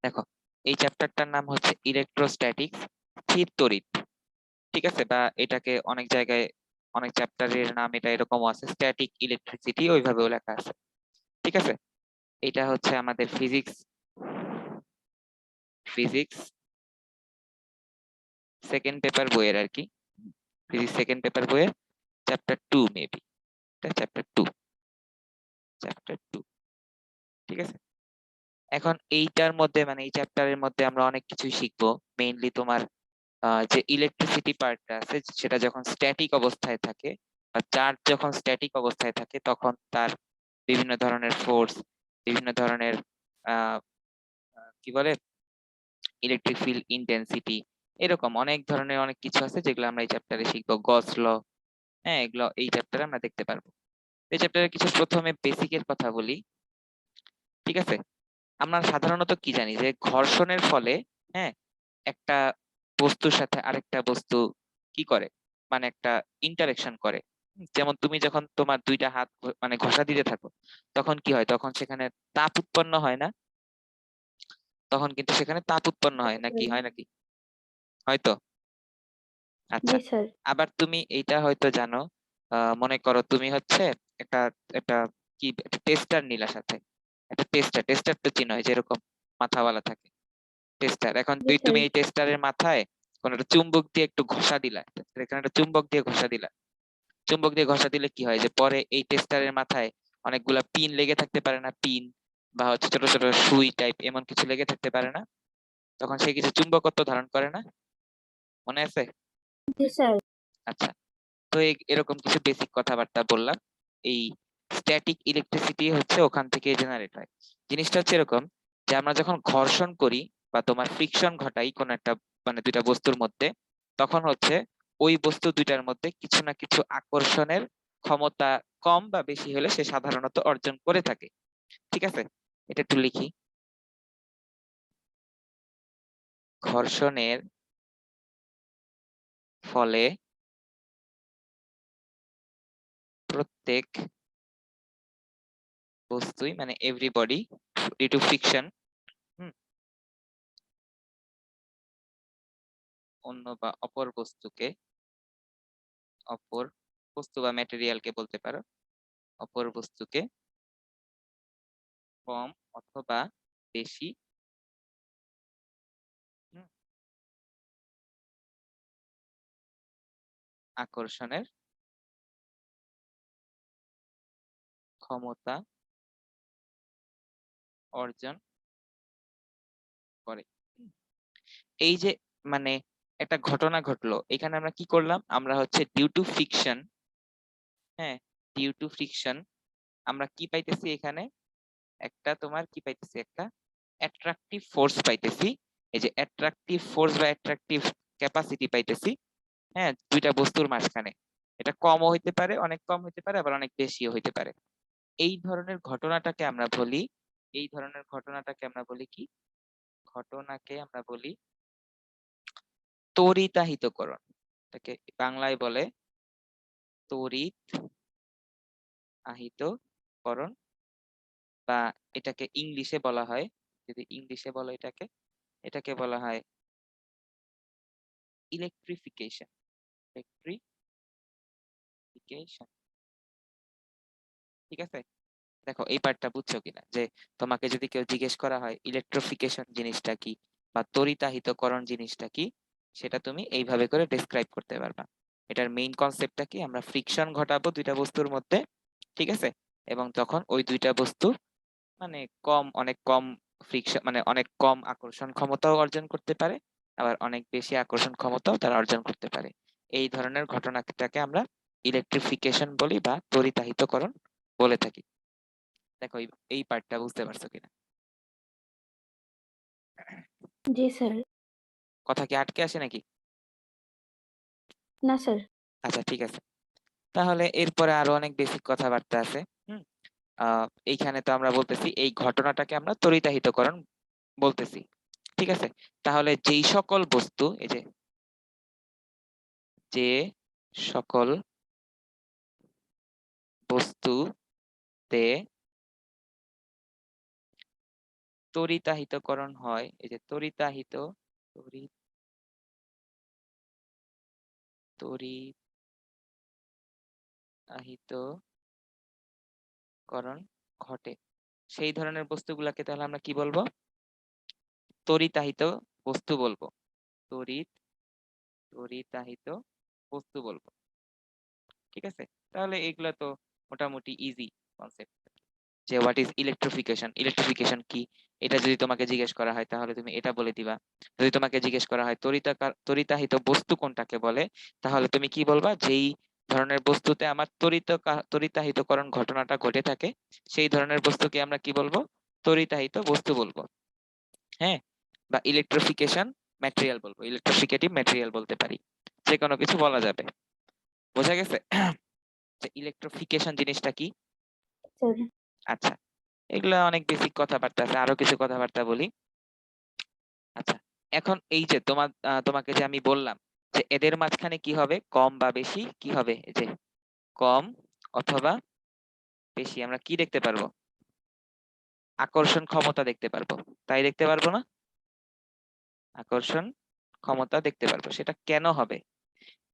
দেখো, এই চ্যাপ্টারটার নাম হচ্ছে ইলেকট্রোস্ট্যাটিক্স, স্থির তড়িৎ। ঠিক আছে, বা এটাকে অনেক জায়গায় অনেক চ্যাপ্টারের নাম এটা এরকম আছে, স্ট্যাটিক ইলেকট্রিসিটি ওইভাবেও লেখা আছে। ঠিক আছে, এটা হচ্ছে আমাদের ফিজিক্স ফিজিক্স সেকেন্ড পেপার বইয়ের আর কি, ফিজিক্স সেকেন্ড পেপার বইয়ের চ্যাপ্টার 2 মেবি, চ্যাপ্টার 2। ঠিক আছে, এখন এইটার মধ্যে মানে এই চ্যাপ্টারের মধ্যে আমরা অনেক কিছুই শিখবো। মেইনলি তোমার যে ইলেকট্রিসিটি পার্টটা আছে সেটা যখন স্ট্যাটিক অবস্থায় থাকে বা চার্জ যখন স্ট্যাটিক অবস্থায় থাকে তখন তার বিভিন্ন ধরনের ফোর্স, বিভিন্ন ধরনের আহ কি বলে ইলেকট্রিক ফিল্ড ইন্টেন্সিটি, এরকম অনেক ধরনের অনেক কিছু আছে যেগুলো আমরা এই চ্যাপ্টারে শিখবো। গস ল, হ্যাঁ, এগুলো এই চ্যাপ্টারে আমরা দেখতে পারবো। এই চ্যাপ্টারে কিছু প্রথমে বেসিকের কথা বলি। ঠিক আছে, আমরা সাধারণত কি জানি যে ঘর্ষণের ফলে, হ্যাঁ, একটা বস্তুর সাথে আরেকটা বস্তু কি করে, মানে একটা ইন্টারেকশন করে। যেমন তুমি যখন তোমার দুইটা হাত মানে ঘষা দিতে থাকো তখন কি হয়, তখন সেখানে তাপ উৎপন্ন হয় না? তখন কিন্তু সেখানে তাপ উৎপন্ন হয় নাকি, হয় নাকি? হয়তো। আচ্ছা, জি স্যার। আবার তুমি এইটা হয়তো জানো, মনে করো তুমি হচ্ছে একটা একটা কি টেস্টার নিলা সাথে, একটা টেস্টার তো চিনো, এই যেরকম মাথাওয়ালা থাকে টেস্টার। এখন জি তুমি স্যার। এই টেস্টারের মাথায় কোন একটা চুম্বক দিয়ে একটু ঘষা দিলা, এখানে একটা চুম্বক দিয়ে ঘষা দিলা। চুম্বক দিয়ে ঘষা দিলে কি হয় যে পরে এই টেস্টারের মাথায় অনেকগুলা পিন লেগে থাকতে পারে না, পিন বা হচ্ছে ছোট ছোট সুই টাইপ এমন কিছু লেগে থাকতে পারে না? তখন সে কিছু চুম্বকত্ব ধারণ করে না, মনে আছে? জি স্যার। আচ্ছা, তো এরকম কিছু বেসিক কথাবার্তা বললাম। এই স্ট্যাটিক ইলেকট্রিসিটি হচ্ছে ওখান থেকে জেনারেট হয়। জিনিসটা হচ্ছে এরকম যে আমরা যখন ঘর্ষণ করি বা তোমার ফ্রিকশন ঘটাই কোন একটা মানে দুইটা বস্তুর মধ্যে, তখন হচ্ছে ওই বস্তু দুইটার মধ্যে কিছু না কিছু আকর্ষণের ক্ষমতা কম বা বেশি হলে সে সাধারণত অর্জন করে থাকে। ঠিক আছে, এটা একটু লিখি। ঘর্ষণের ফলে প্রত্যেক বস্তুই মানে এভরিবডি ডিউ টু ফ্রিকশন অন্য বা অপর বস্তুকে, অপর বস্তু বা ম্যাটেরিয়ালকে বলতে পারো, অপর বস্তুকে কম অথবা বেশি হুম, আকর্ষণের ক্ষমতা অর্জন করে। হুম, এই যে মানে একটা ঘটনা ঘটলো এখানে, আমরা কি করলাম, আমরা হচ্ছে ডিউ টু ফ্রিকশন, হ্যাঁ, ডিউ টু ফ্রিকশন আমরা কি পাইতেছি এখানে, একটা তোমার কি পাইতেছি, একটা অ্যাট্রাকটিভ ফোর্স পাইতেছি। এই যে অ্যাট্রাকটিভ ফোর্স বা অ্যাট্রাকটিভ ক্যাপাসিটি পাইতেছি, হ্যাঁ, দুইটা বস্তুর মাঝখানে। এটা কমও হইতে পারে, অনেক কম হইতে পারে, আবার অনেক বেশিও হইতে পারে। এই ধরনের ঘটনাটাকে আমরা বলি, এই ধরনের ঘটনাটাকে আমরা বলি কি, ঘটনাকে আমরা বলি তড়িতাহিতকরণ। এটাকে বাংলায় বলে তড়িৎ আহিতকরণ, বা এটাকে ইংলিশে বলা হয়, যদি ইংলিশে বলো এটাকে, এটাকে বলা হয় ইলেকট্রিফিকেশন। ইলেকট্রিফিকেশন, ঠিক আছে। দেখো এই পার্টটা বুঝছো কিনা, যে তোমাকে যদি কেউ জিজ্ঞেস করা হয় ইলেকট্রিফিকেশন জিনিসটা কি বা তড়িতাহিতকরণ জিনিসটা কি, সেটা তুমি এইভাবে করে ডেসক্রাইব করতে পারবা। এটার মেইন কনসেপ্টটা কি, আমরা ফ্রিকশন ঘটাবো দুইটা বস্তুর মধ্যে, ঠিক আছে, এবং তখন ওই দুইটা বস্তু মানে অনেক কম ফ্রিকশন মানে অনেক কম আকর্ষণ ক্ষমতাও অর্জন করতে পারে, আবার অনেক বেশি আকর্ষণ ক্ষমতাও তারা অর্জন করতে পারে। এই ধরনের ঘটনাটাকে আমরা ইলেকট্রিফিকেশন বলি বা তড়িতাহিতকরণ বলে থাকি। দেখো এই পার্টটা বুঝতে পারছো কিনা? জি স্যার। কথা কি আটকে আসে নাকি? না স্যার। আচ্ছা, ঠিক আছে, তাহলে এরপরে আরো অনেক বেসিক কথাবার্তা আছে। হুম, এইখানে তো আমরা বলতেছি এই ঘটনাটাকে আমরা তড়িতাহিতকরণ বলতেছি। ঠিক আছে, তাহলে যেই সকল বস্তু, এই যে সকল বস্তুতে তড়িতাহিতকরণ হয়, এই যে তড়িতাহিত তড়িতাহিতকরণ ঘটে, সেই ধরনের বস্তুগুলাকে তাহলে আমরা কি বলবো? তড়িতাহিত বস্তু বলবো। তড়িতাহিত বস্তু বলবো। ঠিক আছে, তাহলে এগুলা তো মোটামুটি ইজি কনসেপ্ট। যে হোয়াট ইজ ইলেকট্রিফিকেশন, ইলেকট্রিফিকেশন কি, এটা যদি তোমাকে জিজ্ঞেস করা হয় তাহলে তুমি এটা বলে দিবা। যদি তোমাকে জিজ্ঞেস করা হয় তড়িতাহিত বস্তু কোনটাকে বলে, তাহলে তুমি কি বলবা? যেই ধরনের বস্তুতে আমার তড়িতাহিতকরণ ঘটনাটা ঘটে থাকে, সেই ধরনের বস্তুকে আমরা কি বলবো? তড়িতাহিত বস্তু বলবো। হ্যাঁ, বা ইলেকট্রিফিকেশন ম্যাটেরিয়াল বলবো, ইলেকট্রিফিকেটিভ ম্যাটেরিয়াল বলতে পারি, যে কোনো কিছু বলা যাবে। বোঝা গেছে? যে ইলেকট্রিফিকেশন জিনিসটা কি? স্যার। আচ্ছা, এগুলা অনেক বেসিক কথাবার্তা আছে, আরো কিছু কথাবার্তা বলি। আচ্ছা, এখন এই যে তোমাকে যে আমি বললাম যে এদের মাঝখানে কি হবে, কম বা বেশি কি হবে, এই যে কম অথবা বেশি আমরা কি দেখতে পারবো? আকর্ষণ ক্ষমতা দেখতে পারবো, তাই দেখতে পারবো না? আকর্ষণ ক্ষমতা দেখতে পারবো। সেটা কেন হবে?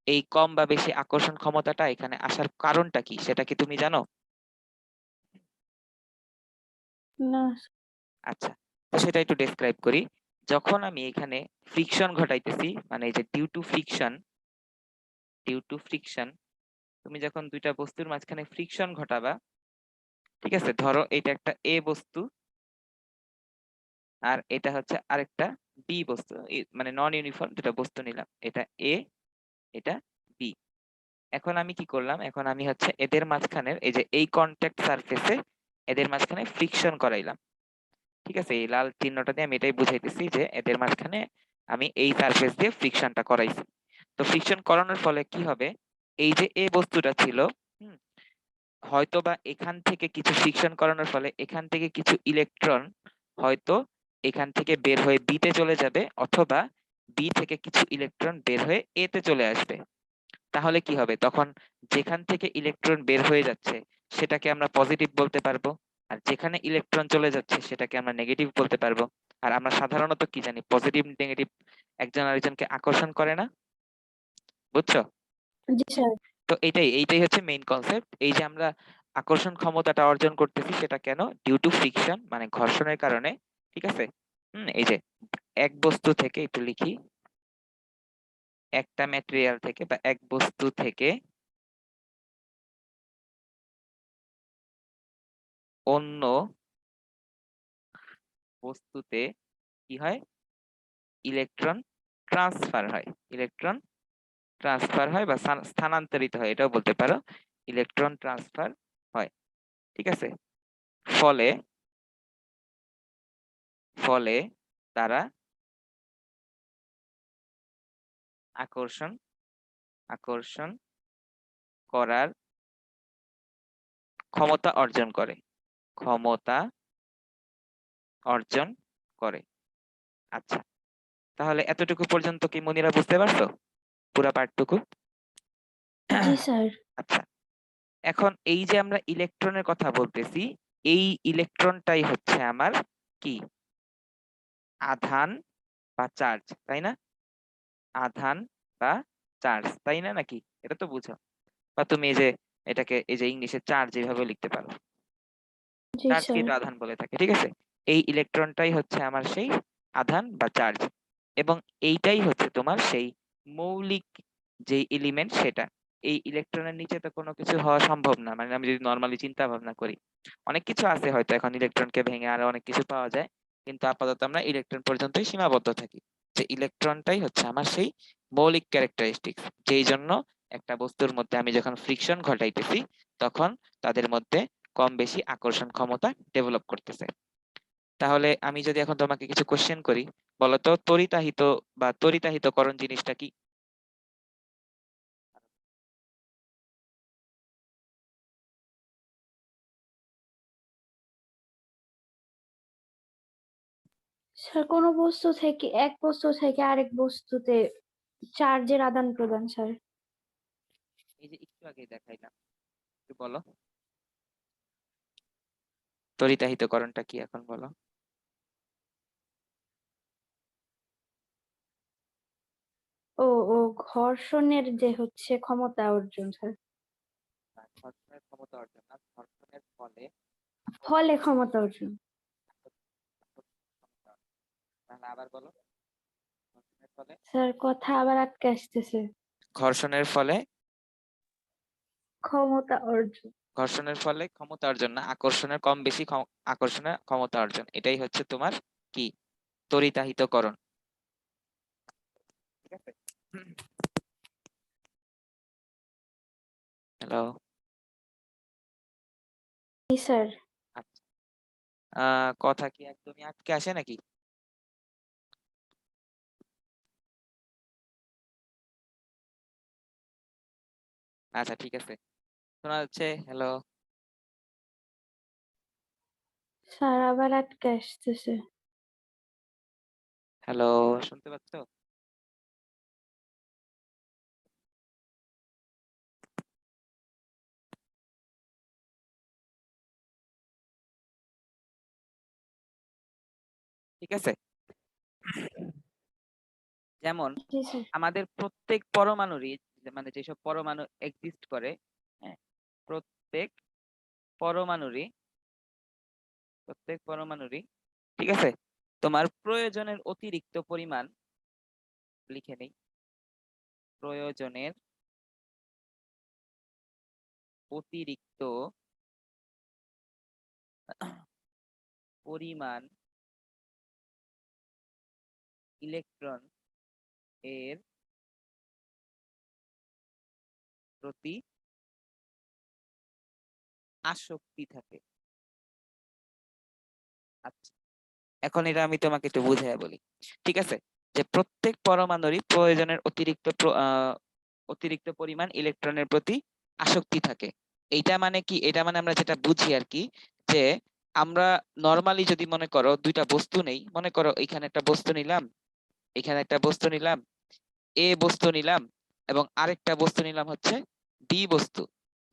এই কম বা বেশি আকর্ষণ ক্ষমতাটা এখানে আসার কারণটা কি, সেটা কি তুমি জানো? না। আচ্ছা, তো সেটা একটু ডেসক্রাইব করি। যখন আমি এখানে ফ্রিকশন ঘটাইতেছি, মানে এই যে ডিউ টু ফ্রিকশন, তুমি যখন দুইটা বস্তুর মাঝখানে ফ্রিকশন ঘটাবা, ঠিক আছে, ধরো এটা একটা এ বস্তু আর এটা হচ্ছে আরেকটা বি বস্তু, মানে নন ইউনিফর্ম দুটা বস্তু নিলাম, এটা এ, এটা বি। এখন আমি কি করলাম, এখন আমি হচ্ছে এদের মাঝখানে এই যে এই কন্টাক্ট সারফেসে এদের মাঝখানে ফ্রিকশন করাইলাম। ঠিক আছে, এই লাল চিহ্নটা দিয়ে আমি এটাই বুঝাইতেছি যে এদের মাঝখানে আমি এই সারফেস দিয়ে ফ্রিকশনটা করাইছি। তো ফ্রিকশন করানোর ফলে কি হবে, এই যে এ বস্তুটা ছিল, হুম, হয়তো বা এখান থেকে কিছু ফ্রিকশন করানোর ফলে এখান থেকে কিছু ইলেকট্রন হয়তো এখান থেকে বের হয়ে বি তে চলে যাবে, অথবা বি থেকে কিছু ইলেকট্রন বের হয়ে এ তে চলে আসবে। তাহলে কি হবে তখন? যেখান থেকে ইলেকট্রন বের হয়ে যাচ্ছে সেটাকে আমরা পজিটিভ বলতে পারবো, আর যেখানে ইলেকট্রন চলে যাচ্ছে সেটাকে আমরা নেগেটিভ বলতে পারবো। আর আমরা সাধারণত কি জানি, পজিটিভ নেগেটিভ একজন আরেকজনকে আকর্ষণ করে না, বুঝছো? জি স্যার। তো এইটাই হচ্ছে মেইন কনসেপ্ট। এই যে আমরা আকর্ষণ ক্ষমতাটা অর্জন করতেছি সেটা কেন? ডিউ টু ফ্রিকশন, মানে ঘর্ষণের কারণে। ঠিক আছে, এই যে এক বস্তু থেকে, একটু লিখি, একটা ম্যাটেরিয়াল থেকে বা এক বস্তু থেকে অন্য বস্তুতে কি হয়? ইলেকট্রন ট্রান্সফার হয়, ইলেকট্রন ট্রান্সফার হয় বা স্থানান্তরিত হয়, এটাও বলতে পারো। ইলেকট্রন ট্রান্সফার হয়, ঠিক আছে। ফলে ফলে তারা আকর্ষণ আকর্ষণ করার ক্ষমতা অর্জন করে, ক্ষমতা অর্জন করে। আচ্ছা, তাহলে এতটুকু পর্যন্ত কি মনিরা বুঝতে পারছো, পুরা পার্টটুকু? জি স্যার। আচ্ছা, এখন এই যে আমরা ইলেকট্রনের কথা বলতেছি, এই ইলেকট্রনটাই হচ্ছে আমার কি? আধান বা চার্জ, তাই না? আধান বা চার্জ, তাই না, নাকি? এটা তো বুঝো, বা তুমি এই যে এটাকে এই যে ইংলিশে চার্জ এইভাবে লিখতে পারো, জি চার্জকেই স্যার। তো আধান বলে থাকে। ঠিক আছে, এই ইলেকট্রনটাই হচ্ছে আমার সেই আধান বা চার্জ, এবং এইটাই হচ্ছে তোমার সেই মৌলিক যে এলিমেন্ট সেটা। এই ইলেকট্রনের নিচে তো কোনো কিছু হওয়া সম্ভব না, মানে আমি যদি নর্মালি চিন্তা ভাবনা করি, অনেক কিছু আছে হয়তো এখন ইলেকট্রনকে ভেঙে আরো অনেক কিছু পাওয়া যায়, কিন্তু আপাতত আমরা ইলেকট্রন পর্যন্তই সীমাবদ্ধ থাকি। যে ইলেকট্রনটাই হচ্ছে আমার সেই মৌলিক ক্যারেক্টারিস্টিক্স, যেই জন্য একটা বস্তুর মধ্যে আমি যখন ফ্রিকশন ঘটাইতেছি তখন তাদের মধ্যে কম বেশি আকর্ষণ ক্ষমতা ডেভেলপ করতেছে। তাহলে আমি যদি এখন তোমাকে কিছু কোশ্চেন করি, বলো তো তড়িতাহিত বা তড়িতাহিতকরণ জিনিসটা কি? স্যার, কোনো বস্তু থেকে এক বস্তু থেকে আরেক বস্তুতে চার্জের আদান প্রদান স্যার। এই যে একটু আগে দেখাইলাম, একটু বলো তড়িতাহিতকরণটা কি এখন বলো। ও ঘর্ষণের যে হচ্ছে ক্ষমতা অর্জন স্যার। ঘর্ষণের ক্ষমতা অর্জন না, ঘর্ষণের ফলে ফলে ক্ষমতা অর্জন। ক্ষমতা অর্জন। তাহলে আবার বলো, ঘর্ষণের ফলে স্যার কথা আবার আটকে আসতেছে। ঘর্ষণের ফলে ক্ষমতা অর্জন। ঘর্ষণের ফলে ক্ষমতা অর্জন না, আকর্ষণের কম বেশি আকর্ষণের ক্ষমতা অর্জন, এটাই হচ্ছে তোমার কি তড়িতাহিতকরণ। ঠিক আছে। হ্যালো। জি স্যার। আচ্ছা, কথা কি একদমই আটকে আসে নাকি? আচ্ছা ঠিক আছে, শোনা যাচ্ছে? হ্যালো। স্যার আবার আটকে আসতেছে। হ্যালো, শুনতে পাচ্ছ? ঠিক আছে। যেমন জি স্যার। আমাদের প্রত্যেক পরমাণুরই, মানে যেসব পরমাণু এক্সিস্ট করে, হ্যাঁ, প্রত্যেক পরমাণুরই প্রত্যেক পরমাণুরই ঠিক আছে, তোমার প্রয়োজনের অতিরিক্ত পরিমাণ, লিখে নেই, প্রয়োজনের অতিরিক্ত পরিমাণ ইলেকট্রন এর প্রতি আসক্তি থাকে। আচ্ছা, এখন এটা আমি তোমাকে একটু বুঝাইয়া বলি। ঠিক আছে, যে প্রত্যেক পরমাণুরই প্রয়োজনের অতিরিক্ত পরিমাণ ইলেকট্রনের প্রতি আসক্তি থাকে। এইটা মানে কি? এটা মানে আমরা যেটা বুঝি আর কি, যে আমরা নর্মালি যদি মনে করো দুইটা বস্তু নেই, মনে করো এখানে একটা বস্তু নিলাম, এখানে একটা বস্তু নিলাম, এ বস্তু নিলাম, এবং আরেকটা বস্তু নিলাম হচ্ছে বি বস্তু।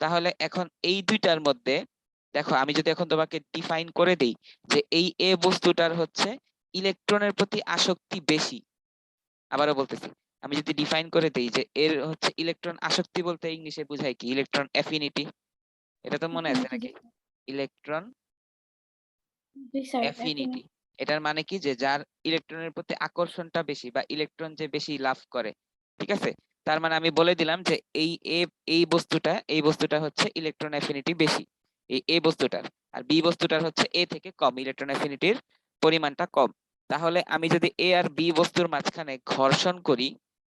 তাহলে এখন এই দুইটার মধ্যে দেখো, আমি যদি এখন তোমাকে ডিফাইন করে দেই যে এই এ বস্তুটার হচ্ছে ইলেকট্রনের প্রতি আসক্তি বেশি। আবারও বলতেছি, আমি যদি ডিফাইন করে দেই যে এর হচ্ছে ইলেকট্রন আসক্তি বলতে ইংলিশে বোঝায় কি? Electron affinity. এটা তো মনে আছে নাকি? ইলেকট্রন জি স্যার অ্যাফিনিটি, এটার মানে কি যে যার ইলেকট্রনের প্রতি আকর্ষণটা বেশি, বা ইলেকট্রন যে বেশি লাভ করে। ঠিক আছে, তার মানে আমি বলে দিলাম যে এই বস্তুটা হচ্ছে ইলেকট্রন অ্যাফিনিটি বেশি, এই এ বস্তুটার। আর বি বস্তুটার হচ্ছে এ থেকে কম, ইলেকট্রন অ্যাফিনিটির পরিমাণটা কম। তাহলে আমি যদি এ আর বি বস্তুর মাঝখানে ঘর্ষণ করি,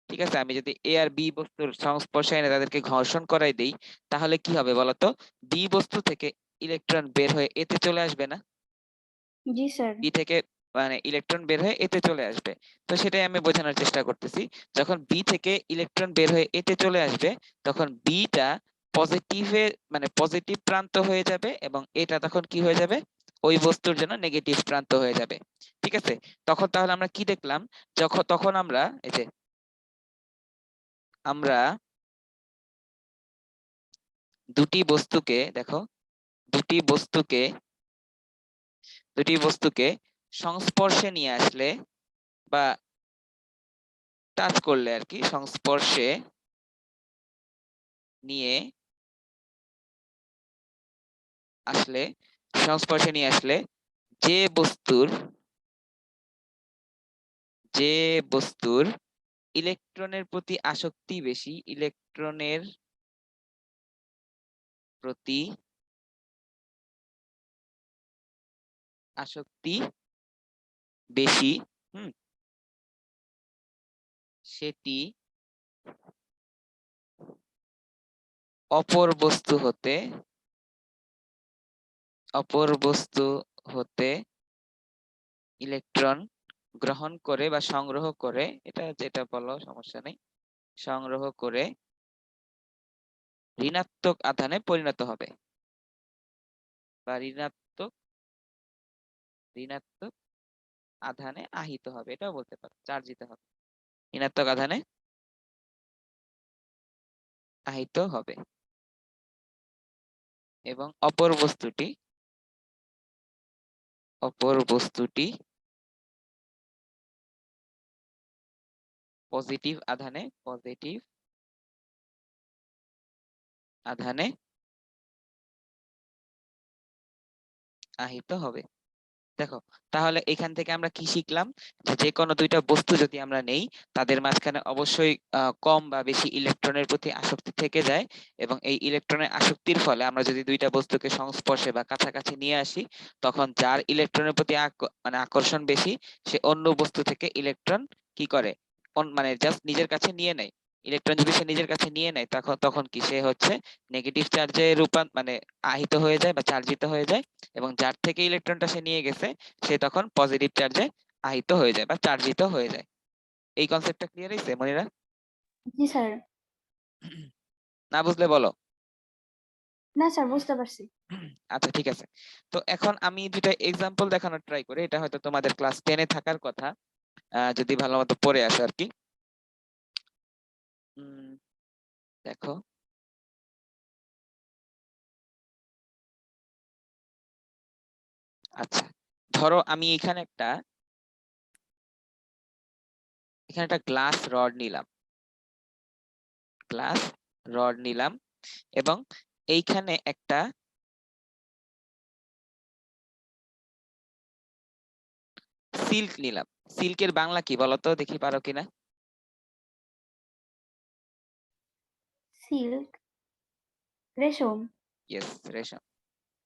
ঠিক আছে, আমি যদি এ আর বি বস্তুর সংস্পর্শে এনে তাদেরকে ঘর্ষণ করাই দেই, তাহলে কি হবে বলতো? বি বস্তু থেকে ইলেকট্রন বের হয়ে এতে চলে আসবে না? জি স্যার। বি থেকে মানে ইলেকট্রন বের হয়ে এতে চলে আসবে। তো সেটাই আমি বোঝানোর চেষ্টা করতেছি। যখন বি থেকে ইলেকট্রন বের হয়ে এতে চলে আসবে, তখন বিটা পজিটিভে মানে পজিটিভ প্রান্ত হয়ে যাবে, এবং এটা তখন কি হয়ে যাবে? ওই বস্তুর জন্য নেগেটিভ প্রান্ত হয়ে যাবে। ঠিক আছে, তখন তাহলে আমরা কি দেখলাম? তখন আমরা এই যে আমরা দুটি বস্তুকে দেখো, দুটি বস্তুকে দুটি বস্তুকে সংস্পর্শে নিয়ে আসলে, বা টাচ করলে আর কি, সংস্পর্শে নিয়ে আসলে সংস্পর্শে নিয়ে আসলে যে বস্তুর যে বস্তুর ইলেকট্রনের প্রতি আসক্তি বেশি, ইলেকট্রনের প্রতি আসক্তি বেশি, হুম, সেটি অপর বস্তু হতে ইলেকট্রন গ্রহণ করে বা সংগ্রহ করে, এটা যেটা বলো সমস্যা নেই, সংগ্রহ করে ঋণাত্মক আধানে পরিণত হবে, বা ঋণাত্মক ঋণাত্মক আধানে আহিত হবে, এটাও বলতে পারো, চার্জিত হবে, ঋণাত্মক আধানে আহিত হবে। এবং অপর বস্তুটি পজিটিভ আধানে আহিত হবে। দেখো, তাহলে এখান থেকে আমরা কি শিখলাম, যে কোনো দুইটা বস্তু যদি আমরা নেই, তাদের মাঝখানে অবশ্যই কম বা বেশি ইলেকট্রনের প্রতি আসক্তি থেকে যায়, এবং এই ইলেকট্রনের আসক্তির ফলে আমরা যদি দুইটা বস্তুকে সংস্পর্শে বা কাছাকাছি নিয়ে আসি, তখন যার ইলেকট্রনের প্রতি মানে আকর্ষণ বেশি, সে অন্য বস্তু থেকে ইলেকট্রন কি করে, মানে জাস্ট নিজের কাছে নিয়ে নেয়। ইলেকট্রন যদি সে নিজের কাছে নিয়ে নেয়, তখন তখন কি সে হচ্ছে নেগেটিভ চার্জে মানে আহিত হয়ে যায় বা চার্জিত হয়ে যায়, এবং যার থেকে ইলেকট্রনটা সে নিয়ে গেছে, সে তখন পজিটিভ চার্জে আহিত হয়ে যায় বা চার্জিত হয়ে যায়। এই কনসেপ্টটা ক্লিয়ার হয়েছে মনিরা? জি স্যার। না বুঝলে বলো। না স্যার, বুঝতে পারছি। আচ্ছা, ঠিক আছে। তো এখন আমি দুটা এক্সাম্পল দেখানোর ট্রাই করি, এটা হয়তো তোমাদের ক্লাস 10-এ থাকার কথা, যদি ভালো মতো পড়ে আসে আর কি। দেখো, আচ্ছা, ধরো আমি এখানে একটা গ্লাস রড নিলাম, এবং এইখানে একটা সিল্ক নিলাম। সিল্কের বাংলা কি বলতো, দেখি পারো কিনা? সিল্ক, রেশম। ইয়েস, রেশম।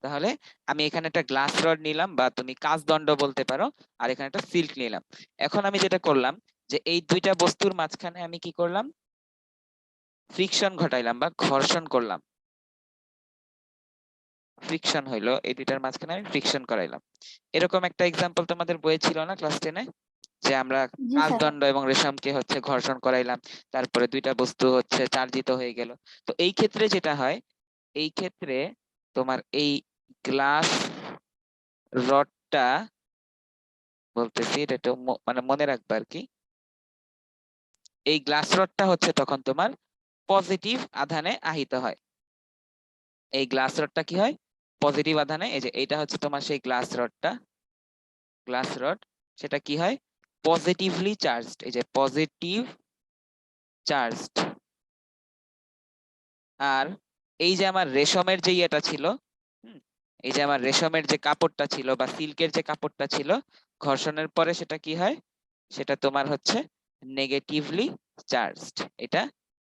তাহলে আমি এখানে একটা গ্লাস রড নিলাম, বা তুমি কাচদণ্ড বলতে পারো, আর এখানে একটা সিল্ক নিলাম। এখন আমি যেটা করলাম, যে এই দুইটা বস্তুর মাঝখানে আমি কি করলাম, ফ্রিকশন ঘটাইলাম বা ঘর্ষণ করলাম। ফ্রিকশন হইলো, এই দুইটার মাঝখানে আমি ফ্রিকশন করাইলাম। এরকম একটা এক্সাম্পল তোমাদের বইয়ে ছিল না ক্লাস 10-এ, যে আমরা জি স্যার। কাচদণ্ড এবং রেশমকে হচ্ছে ঘর্ষণ করাইলাম, তারপরে দুইটা বস্তু হচ্ছে চার্জিত হয়ে গেল। তো এই ক্ষেত্রে যেটা হয়, এই ক্ষেত্রে তোমার এই গ্লাস রডটা, বলতেছি এটা একটু মানে মনে রাখবে আর কি, এই গ্লাস রডটা হচ্ছে তখন তোমার পজিটিভ আধানে আহিত হয়। এই গ্লাস রডটা কি হয়, পজিটিভ আধানে, এই যে এইটা হচ্ছে তোমার সেই গ্লাস রড, সেটা কি হয়, পজিটিভলি চার্জড, এই যে পজিটিভ চার্জড। আর এই যে আমার রেশমের যে ইয়েটা ছিল, এই যে আমার রেশমের যে কাপড়টা ছিল বা সিল্কের যে কাপড়টা ছিল, ঘর্ষণের পরে সেটা কি হয়, সেটা তোমার হচ্ছে নেগেটিভলি চার্জড। এটা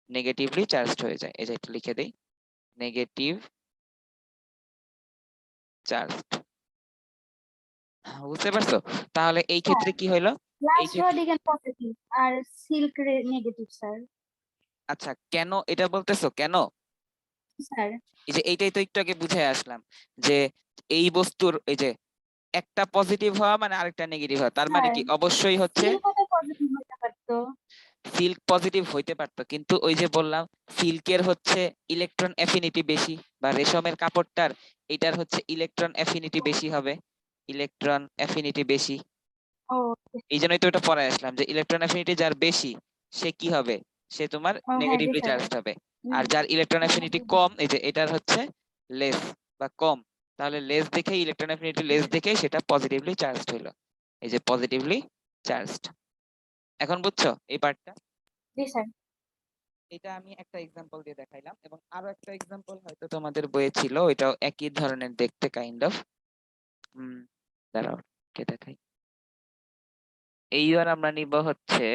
নেগেটিভলি চার্জড হয়ে যায়, এই যে এটা লিখে দেই, নেগেটিভ চার্জড। বুঝতে পারছো? তাহলে এই স্যার, ক্ষেত্রে কি হইলো, এই গ্লাস রড ক্ষেত্রে এখানে পজিটিভ আর সিল্ক নেগেটিভ স্যার। আচ্ছা, কেন এটা বলতেছো কেন? স্যার। এই যে এইটাই তো একটু আগে বুঝে আসলাম, যে এই বস্তুর এই যে একটা পজিটিভ হওয়া মানে আরেকটা নেগেটিভ হওয়া, তার মানে স্যার, কি অবশ্যই হচ্ছে সিল্ক তো পজিটিভ হতে পারতো। সিল্ক পজিটিভ হইতে পারতো, কিন্তু ওই যে বললাম সিল্কের হচ্ছে ইলেকট্রন অ্যাফিনিটি বেশি, বা রেশমের কাপড়টার এটার হচ্ছে ইলেকট্রন অ্যাফিনিটি বেশি হবে, ইলেকট্রন অ্যাফিনিটি বেশি। ও। এই জন্যই তো এটা পড়ায় আসলাম, যে ইলেকট্রন অ্যাফিনিটি যার বেশি, সে কি হবে, সে তোমার ও হ্যাঁ, জি নেগেটিভলি স্যার। চার্জড হবে। আর যার ইলেকট্রন হ্যাঁ, অ্যাফিনিটি কম, এই যে এটার হচ্ছে লেস বা কম, তাহলে লেস দেখে ইলেকট্রন অ্যাফিনিটি লেস দেখে সেটা পজিটিভলি চার্জড হইলো, এই যে পজিটিভলি চার্জড। এখন বুঝছো এই পার্টটা? জি স্যার। এটা আমি একটা এক্সাম্পল দিয়ে দেখাইলাম, এবং আরো একটা এক্সাম্পল হয়তো তোমাদের বইয়ে ছিল, ওইটাও একই ধরনের দেখতে কাইন্ড অফ। দাঁড়াও, কে দেখাই। এইবার আমরা নিব হচ্ছে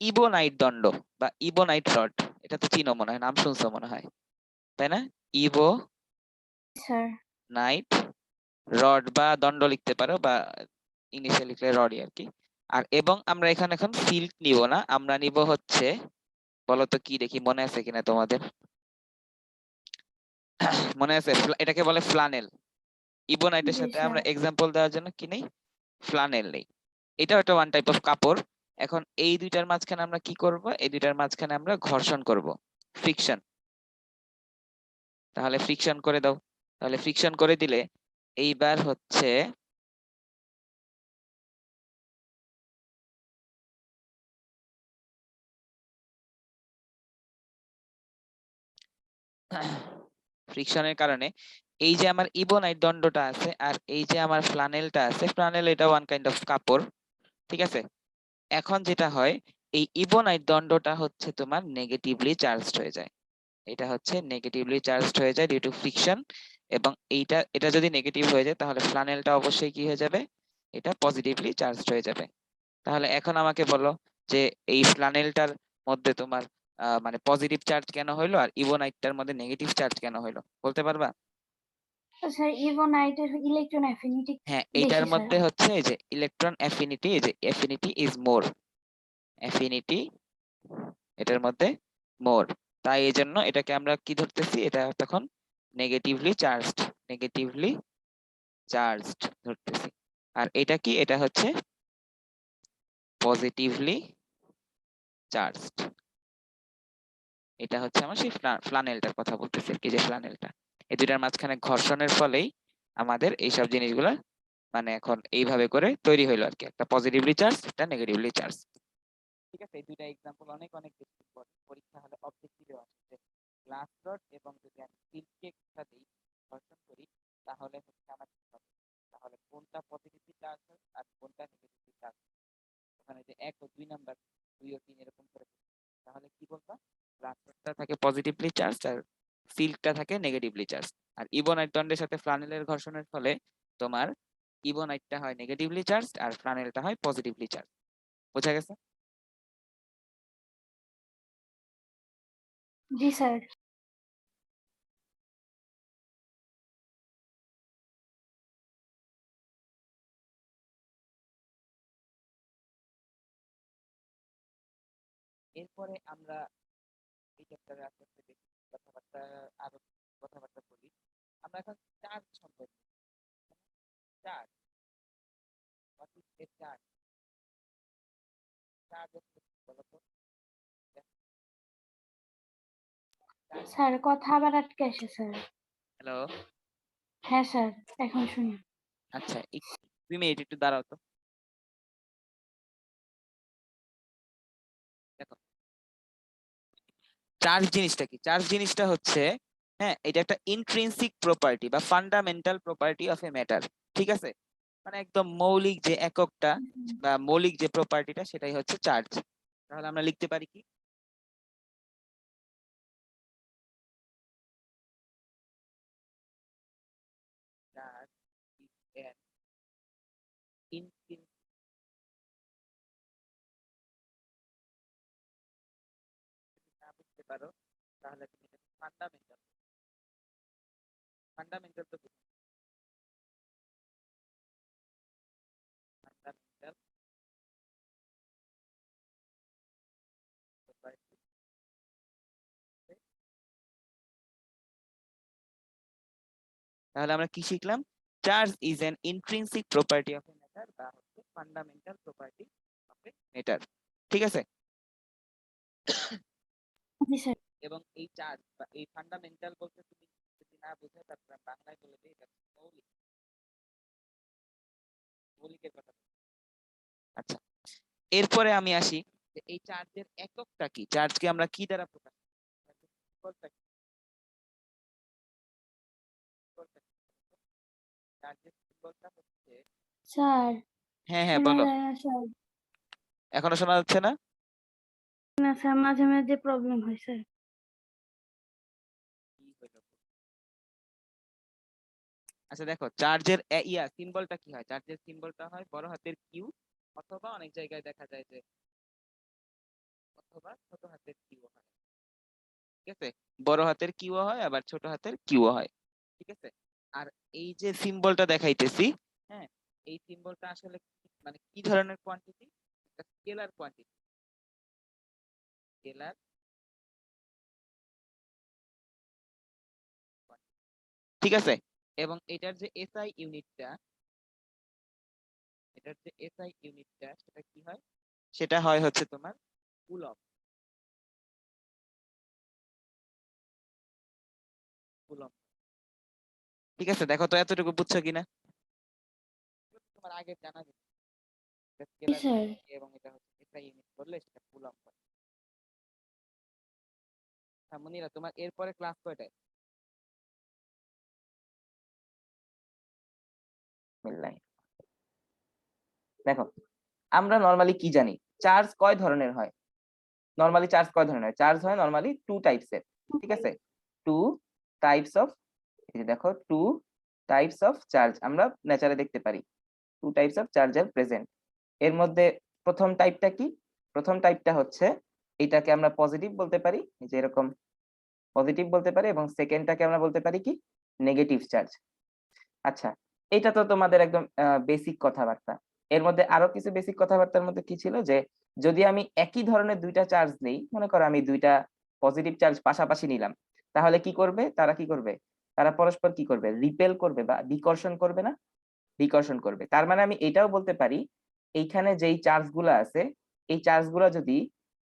ইবোনাইট দণ্ড বা ইবোনাইট রড। এটা তো চিনো মনে হয়, নাম শুনছো মনে হয়, তাই না? স্যার। ইবোনাইট রড বা দণ্ড লিখতে পারো, বা ইংলিশে লিখলে রডই আর কি। আর এবং আমরা এখানে এখন সিল্ক নিব না, আমরা নিব হচ্ছে, বলো তো কি, দেখি মনে আছে কিনা তোমাদের। মনে আছে, এটাকে বলে ফ্লানেল। ইবোনাইটের জি সাথে স্যার। আমরা এক্সাম্পল দেওয়ার জন্য কি নেই, ফ্লানেল নেই। এটাও একটা ওয়ান টাইপ অফ কাপড়। এখন এই দুইটার মাঝখানে আমরা কি করব, এই দুইটার মাঝখানে আমরা ঘর্ষণ করব, ফ্রিকশন। তাহলে ফ্রিকশন করে দাও। তাহলে ফ্রিকশন করে দিলে এইবার হচ্ছে ফ্রিকশনের কারণে এই যে আমার ইবোনাইট দণ্ডটা আছে, আর এই যে আমার ফ্লানেলটা আছে, ফ্লানেল এটা ওয়ান কাইন্ড অফ কাপড়, ঠিক আছে? এখন যেটা হয়, এই ইবোনাইট দণ্ডটা হচ্ছে তোমার নেগেটিভলি চার্জড হয়ে যায়। এটা হচ্ছে নেগেটিভলি চার্জড হয়ে যায় ডিউ টু ফ্রিকশন, এবং এটা যদি নেগেটিভ হয়ে যায় তাহলে ফ্লানেলটা অবশ্যই কি হয়ে যাবে, এটা পজিটিভলি চার্জড হয়ে যাবে। তাহলে এখন আমাকে বলো যে এই ফ্লানেলটার মধ্যে তোমার মানে পজিটিভ চার্জ কেন হইলো আর ইবোনাইটটার মধ্যে নেগেটিভ চার্জ কেন হইলো, বলতে পারবা? স্যার ইভোনাইটের ইলেকট্রন অ্যাফিনিটি হ্যাঁ, বেশি এইটার স্যার। মধ্যে হচ্ছে এই যে ইলেকট্রন অ্যাফিনিটি, এই যে অ্যাফিনিটি ইজ মোর, অ্যাফিনিটি এটার মধ্যে মোর, তাই এই জন্য এটাকে আমরা কি ধরতেছি, এটা তখন নেগেটিভলি চার্জড, নেগেটিভলি চার্জড ধরতেছি। আর এটা কি, এটা হচ্ছে পজিটিভলি চার্জড। এটা হচ্ছে আমার সেই ফ্লানেলটার কথা বলতেছি আর কি, যে ফ্লানেলটা, এই দুইটার মাঝখানে ঘর্ষণের ফলেই আমাদের এইসব জিনিসগুলা মানে এখন এইভাবে করে তৈরি হইলো আর কি, একটা পজিটিভলি চার্জ, একটা নেগেটিভলি চার্জ। ঠিক আছে, এই দুইটা এক্সাম্পল অনেক অনেক বেশি ইম্পর্টেন্ট, পরীক্ষা হলে অবজেক্টিভে আসে যে গ্লাস রড এবং যদি আমি স্টিলকে একসাথে ঘর্ষণ করি তাহলে হচ্ছে আমার কি হবে? তাহলে কোনটা পজিটিভলি চার্জ হয় আর কোনটা নেগেটিভলি চার্জ, ওখানে যে 1 ও 2 নাম্বার, 2 ও 3 এরকম করে, তাহলে কি বলবা, গ্লাস রডটা থাকে পজিটিভলি চার্জ আর সিল্কটা থাকে নেগেটিভলি চার্জ। আর ইবোনাইট দন্ডের সাথে ফ্লানেলের ঘর্ষণের ফলে তোমার ইবোনাইটটা হয় নেগেটিভলি চার্জ আর ফ্লানেলটা হয় পজিটিভলি চার্জ। বোঝা গেছে? জি স্যার। এরপরে আমরা এই চ্যাপ্টারে আস্তে আস্তে বেশি কথাবার্তা, আরো কথাবার্তা বলি। আমরা এখন চার্জ সম্পর্কে, charge, what is a charge, charge বলতো, স্যার কথা আবার আটকে আসে স্যার। হ্যালো, হ্যাঁ স্যার, এখন শুনি। আচ্ছা 2 মিনিট একটু দাঁড়াও তো। দেখো, চার্জ জিনিসটা কি, চার্জ জিনিসটা হচ্ছে, হ্যাঁ, এটা একটা ইন্ট্রিনসিক প্রপার্টি বা fundamental property of a matter. ঠিক আছে, মানে একদম মৌলিক যে এককটা বা মৌলিক যে প্রপার্টিটা সেটাই হচ্ছে চার্জ। তাহলে আমরা লিখতে পারি কি, চার্জ ইজ অ্যান ইন্ট্রিনসিক, না বুঝতে পারো তাহলে তুমি ফান্ডামেন্টাল, ফান্ডামেন্টাল তো ফান্ডামেন্টাল প্রপার্টি। তাহলে আমরা কি শিখলাম, charge is an intrinsic property of a matter বা হচ্ছে fundamental property of a matter. ঠিক আছে, জি স্যার। এবং এই চার্জ বা এই ফান্ডামেন্টাল বলতে তুমি যদি না বোঝো তারপরে আমি বাংলায় বলে দিই, এটা হচ্ছে মৌলিক, মৌলিকের কথা বলছি। আচ্ছা, এরপরে আমি আসি যে এই চার্জের এককটা কি, চার্জকে আমরা কি দ্বারা প্রকাশ করি, সিম্বলটা কি, চার্জের সিম্বলটা হচ্ছে, স্যার হ্যাঁ হ্যাঁ শোনা বলো, যায় না স্যার। এখনো শোনা যাচ্ছে না? না স্যার, মাঝে মাঝে প্রবলেম হয় স্যার। কি হইলো? আচ্ছা দেখো, চার্জের সিম্বলটা কি হয়, চার্জের সিম্বলটা হয় বড় হাতের কিউ, অথবা অনেক জায়গায় দেখা যায় যে অথবা ছোট হাতের কিউ হয়। ঠিক আছে, বড় হাতের কিউ হয় আবার ছোট হাতের কিউ হয়। ঠিক আছে, আর এই যে সিম্বলটা দেখাইতেছি, হ্যাঁ, এই সিম্বলটা আসলে মানে কি ধরনের কোয়ান্টিটি, একটা স্কেলার কোয়ান্টিটি, স্কেলার, ঠিক আছে, এবং এটার যে এসআই ইউনিটটা, এটার যে এসআই ইউনিটটা সেটা কি হয়, সেটা হয় হচ্ছে তোমার কুলম্ব, কুলম্ব। ঠিক আছে, দেখো তো এতটুকু বুঝছো কিনা, তোমার আগে জানা যেত, এটা জি স্কেলার স্যার। কোয়ান্টিটি এবং এটা হচ্ছে এসআই ইউনিট করলে সেটা কুলম্ব হয়। হ্যাঁ মনিরা, তোমার এরপরে ক্লাস কয়টায়? বিসমিল্লাহ। দেখো, আমরা নরমালি কি জানি, চার্জ কয় ধরনের হয়? নরমালি চার্জ কয় ধরনের হয়? চার্জ হয় নরমালি টু টাইপসের, ঠিক আছে? টু টাইপস অফ, এই যে দেখো, টু টাইপস অফ চার্জ আমরা নেচারে দেখতে পারি। Two types of charge are present. এর মধ্যে প্রথম টাইপটা কি? প্রথম টাইপটা হচ্ছে এটাকে আমরা পজিটিভ বলতে পারি, এই যে এরকম পজিটিভ বলতে পারি, এবং সেকেন্ডটাকে আমরা বলতে পারি কি, নেগেটিভ চার্জ। আচ্ছা, এটা তো তোমাদের একদম বেসিক কথাবার্তা। এর মধ্যে আরো কিছু বেসিক কথাবার্তার মধ্যে কি ছিল, যে যদি আমি একই ধরনের দুইটা চার্জ নেই, মনে করো আমি দুইটা পজিটিভ চার্জ পাশাপাশি নিলাম, তাহলে কি করবে তারা? কি করবে তারা? পরস্পর কি করবে? রিপেল করবে বা বিকর্ষণ করবে না? বিকর্ষণ করবে। তার মানে আমি এটাও বলতে পারি, এইখানে যেই চার্জ গুলো আছে, এই চার্জ গুলো যদি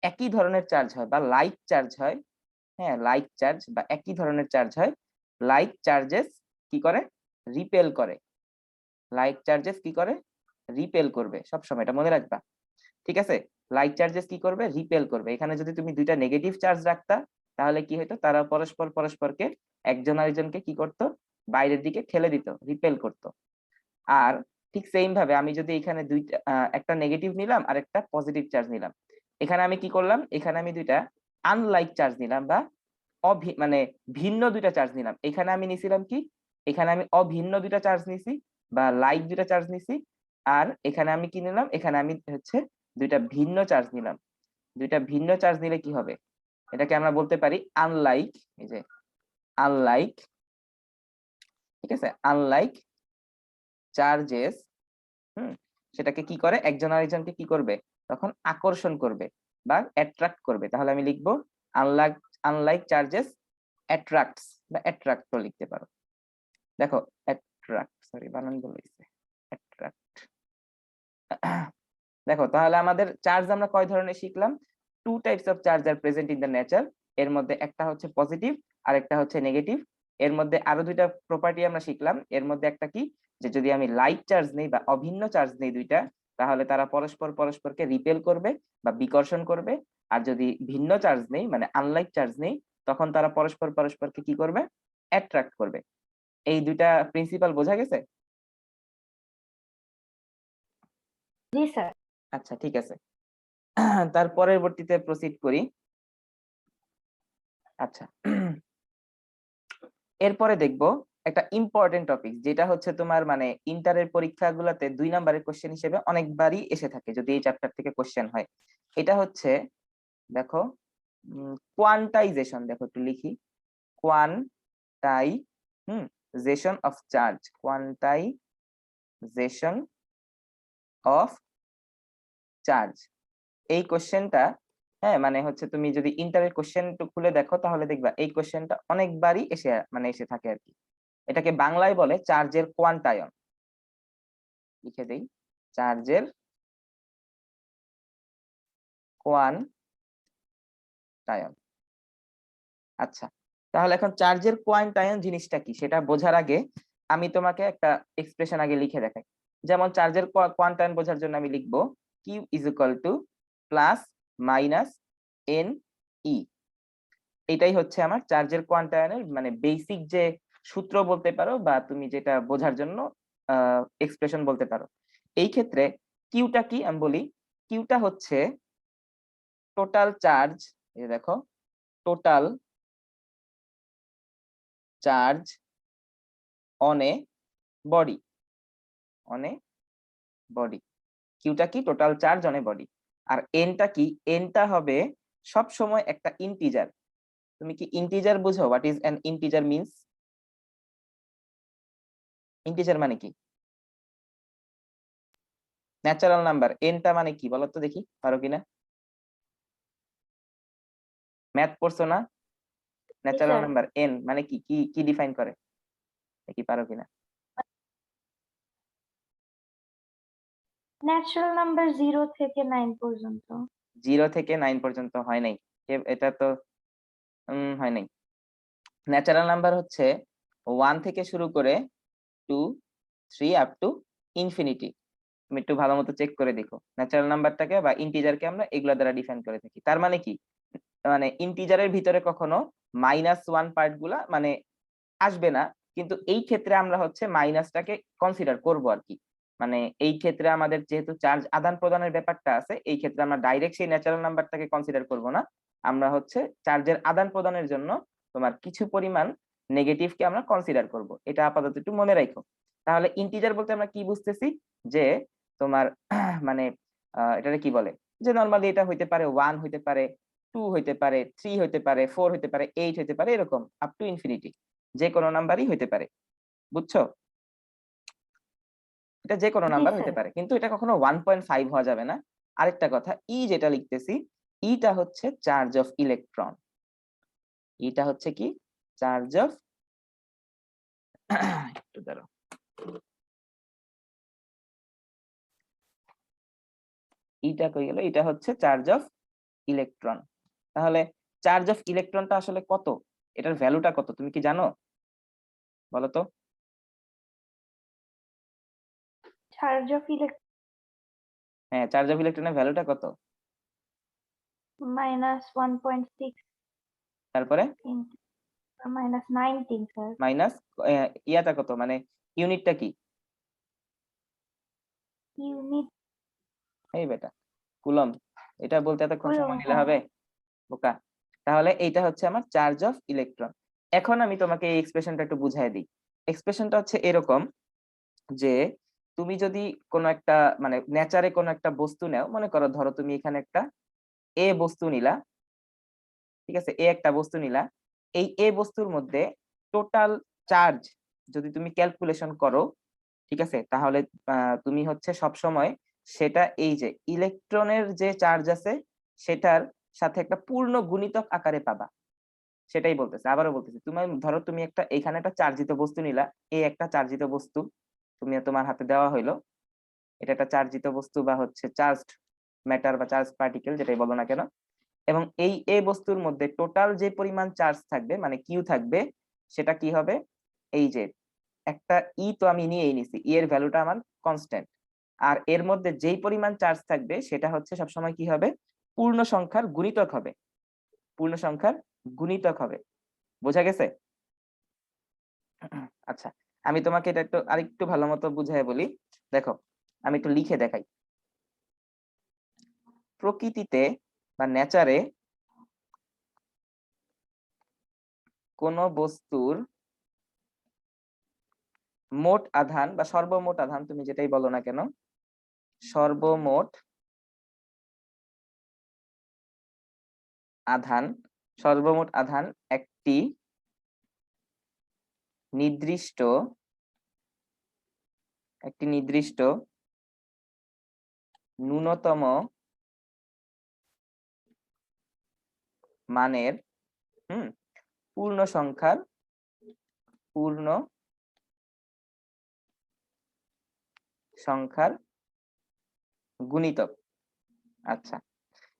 একই ধরনের চার্জ হয় বা লাইক চার্জ হয়, হ্যাঁ লাইক চার্জ বা একই ধরনের চার্জ হয়, লাইক চার্জেস কি করে? রিপেল করে। লাইক চার্জেস কি করে? রিপেল করবে। সবসময় এটা মনে রাখবা, ঠিক আছে? লাইক চার্জেস কি করবে? রিপেল করবে। এখানে যদি তুমি দুইটা নেগেটিভ চার্জ রাখতা, তাহলে কি হতো? তারা পরস্পর পরস্পরকে, একজন আরেকজনকে কি করত? বাইরের দিকে ঠেলে দিত, রিপেল করত। আর ঠিক সেম ভাবে আমি যদি এখানে দুইটা একটা নেগেটিভ নিলাম আর একটা পজিটিভ চার্জ নিলাম, এখানে আমি কি করলাম? এখানে আমি দুইটা আনলাইক চার্জ নিলাম বা মানে ভিন্ন দুইটা চার্জ নিলাম। এখানে আমি নিছিলাম কি? এখানে আমি অভিন্ন দুইটা চার্জ নিছি বা লাইক দুইটা চার্জ নিছি। আর এখানে আমি কি নিলাম? এখানে আমি হচ্ছে দুইটা ভিন্ন চার্জ নিলাম। দুইটা ভিন্ন চার্জ নিলে কি হবে? এটাকে আমরা বলতে পারি আনলাইক। এই যে আনলাইক, ঠিক আছে? আনলাইক চার্জেস, সেটাকে কি করে? একজন আরেকজনকে কি করবে? তখন আকর্ষণ করবে বা অ্যাট্রাক্ট করবে। তাহলে আমি লিখবো আনলাইক, আনলাইক চার্জেস অ্যাট্রাক্টস বা অ্যাট্রাক্টও লিখতে পারো। দেখো অ্যাট্রাক্ট, সরি বানান ভুল হয়েছে, অ্যাট্রাক্ট। দেখো তাহলে আমাদের চার্জ আমরা কয় ধরনের শিখলাম? Two types of charge are present in the nature. এর মধ্যে একটা হচ্ছে পজিটিভ আর একটা হচ্ছে নেগেটিভ। এর মধ্যে আরো দুইটা প্রপার্টি আমরা শিখলাম। এর মধ্যে একটা কি, যে যদি আমি লাইক চার্জ নেই বা অভিন্ন চার্জ নেই দুইটা, তাহলে তারা পরস্পর পরস্পরকে রিপেল করবে বা বিকর্ষণ করবে। আর যদি ভিন্ন চার্জ নেই, মানে আনলাইক চার্জ নেই, তখন তারা পরস্পর পরস্পরকে কি করবে? অ্যাট্রাক্ট করবে। এই দুইটা প্রিন্সিপাল বোঝা গেছে? জি স্যার। আচ্ছা ঠিক আছে, তার পরবর্তীতে প্রসিড করি। আচ্ছা, এরপরে দেখবো একটা ইম্পর্টেন্ট টপিক, যেটা হচ্ছে তোমার মানে ইন্টারের পরীক্ষাগুলোতে 2 নাম্বারের কোশ্চেন হিসেবে অনেকবারই এসে থাকে যদি এই চ্যাপ্টার থেকে কোশ্চেন হয়। এটা হচ্ছে, দেখো, কোয়ান্টাইজেশন। দেখো একটু লিখি, quantization of charge, quantization of charge. এই কোশ্চেনটা, হ্যাঁ মানে হচ্ছে তুমি যদি ইন্টারের কোশ্চেন খুলে দেখো, তাহলে দেখবা এই কোশ্চেনটা অনেকবারই এসে থাকে আর কি। এটাকে বাংলায় বলে চার্জের কোয়ান্টায়ন। লিখে দেই, চার্জের কোয়ান্টায়ন। আচ্ছা, তাহলে এখন চার্জের কোয়ান্টায়ন জিনিসটা কি সেটা বোঝার আগে আমি তোমাকে একটা এক্সপ্রেশন আগে লিখে দেখাই। যেমন চার্জের কোয়ান্টায়ন বোঝার জন্য আমি লিখবো Q is equal to plus minus N E. এটাই হচ্ছে আমার চার্জের কোয়ান্টায়নের মানে বেসিক যে সূত্র বলতে পারো, বা তুমি যেটা বোঝার জন্য এক্সপ্রেশন বলতে পারো। এই ক্ষেত্রে কিউটা কি আমি বলি, কিউটা হচ্ছে টোটাল চার্জ। এই দেখো, total charge on a body, on a body. কিউটা কি? Total charge on a body. আর এনটা কি? এনটা হবে সব সময় একটা ইন্টিজার। তুমি কি ইন্টিজার বুঝো? What is an integer means? Integer মানে কি? Natural number. এনটা মানে কি বলো তো দেখি, পারো কিনা? ম্যাথ পড়ছো না? Natural sir. নাম্বার এন মানে কি কি কি ডিফাইন করে, দেখি পারো কিনা? ন্যাচারাল নাম্বার 0 থেকে 9 পর্যন্ত। 0 থেকে 9 পর্যন্ত হয় নাই, এটা তো হয় নাই। ন্যাচারাল নাম্বার হচ্ছে 1 থেকে শুরু করে 2, 3 আপ টু ইনফিনিটি। তুমি একটু ভালো মতো চেক করে দেখো ন্যাচারাল নাম্বারটাকে বা ইন্টিজারকে আমরা এগুলা দ্বারা ডিফাইন করে থাকি। তার মানে কি, মানে ইন্টিজারের ভিতরে কখনো -1 পার্ট গুলা মানে আসবে না, কিন্তু এই ক্ষেত্রে আমরা হচ্ছে মাইনাসটাকে কনসিডার করব আর কি। মানে এই ক্ষেত্রে আমাদের যেহেতু চার্জ আদান প্রদানের ব্যাপারটা আছে, এই ক্ষেত্রে আমরা ডাইরেক্ট সেই ন্যাচারাল নাম্বারটাকে কনসিডার করব না, আমরা হচ্ছে চার্জের আদান প্রদানের জন্য তোমার কিছু পরিমাণ নেগেটিভকে আমরা কনসিডার করব। এটা আপাতত একটু মনে রাখো। তাহলে ইন্টিজার বলতে আমরা কি বুঝতেছি, যে তোমার মানে এটাকে কি বলে, যে নরমালি এটা হইতে পারে 1 হইতে পারে, 2 হইতে পারে, 3 হইতে পারে, 4 হইতে পারে, 8 হইতে পারে, এরকম আপ টু ইনফিনিটি যে কোনো নাম্বারই হইতে পারে। বুঝছো? এটা যে কোনো জি নাম্বার স্যার। হইতে পারে, কিন্তু এটা কখনো 1.5 হওয়া যাবে না। আরেকটা কথা, ই যেটা লিখতেছি, ইটা হচ্ছে চার্জ অফ ইলেকট্রন। ইটা হচ্ছে কি, চার্জ অফ একটু দাঁড়াও, ইটা কই গেল, এটা হচ্ছে চার্জ অফ ইলেকট্রন। তাহলে চার্জ অফ ইলেকট্রনটা আসলে কত, এটার ভ্যালুটা কত তুমি কি জানো, বলো তো? চার্জ অফ হ্যাঁ, চার্জ অফ ইলেকট্রনের ভ্যালুটা কত? -1.6 তারপরে -19 স্যার। মাইনাস ইয়াটা কত, মানে ইউনিটটা কি? ইউনিট এই বেটা, কুলম। এটা বলতে এতক্ষণ কুলম, সময় নিলে হ্যাঁ। হবে, বোকা? তাহলে এইটা হচ্ছে আমার চার্জ অফ ইলেকট্রন। এখন আমি তোমাকে এই এক্সপ্রেশনটা একটু বুঝাই দিই। এক্সপ্রেশনটা হচ্ছে এরকম, যে তুমি যদি কোনো একটা মানে নেচারে কোনো একটা বস্তু নাও, মনে করো ধরো তুমি এখানে একটা এ বস্তু নিলা, ঠিক আছে, এ একটা বস্তু নিলা, এই এ বস্তুর মধ্যে টোটাল চার্জ যদি তুমি ক্যালকুলেশন করো, ঠিক আছে, তাহলে তুমি হচ্ছে সব সময় সেটা এই যে ইলেকট্রনের যে চার্জ আছে সেটার সাথে একটা পূর্ণ গুণিতক আকারে পাবা। সেটাই বলতেছে, আবারও বলতেছি, তুমি ধরো তুমি একটা এখানে একটা চার্জিত বস্তু নিলা, এই একটা চার্জিত বস্তু তুমি তোমার হাতে দেওয়া হইলো, এটা একটা চার্জিত বস্তু বা হচ্ছে চার্জড ম্যাটার বা চার্জ পার্টিকেল যেটাই বলো না কেন, এবং এই এ বস্তুর মধ্যে টোটাল যে পরিমাণ চার্জ থাকবে মানে কিউ থাকবে, সেটা কি হবে, এই যে একটা ই তো আমি নিয়েই নিছি, ই এর ভ্যালুটা আমার কনস্ট্যান্ট, আর এর মধ্যে যেই পরিমাণ চার্জ থাকবে সেটা হচ্ছে সবসময় কি হবে, পূর্ণ সংখ্যার গুণিতক হবে, পূর্ণ সংখ্যার গুণিতক হবে। বোঝা গেছে? আচ্ছা, আমি তোমাকে এটা একটু আরেকটু ভালো মতো বুঝাই বলি। দেখো, আমি একটু লিখে দেখাই। প্রকৃতিতে বা নেচারে কোন বস্তুর মোট আধান বা সর্বমোট আধান, তুমি যেটাই বলো না কেন, সর্বমোট আধান, সর্বমোট আধান একটি নির্দিষ্ট ন্যূনতম মানের পূর্ণ সংখ্যার গুণিতক। আচ্ছা,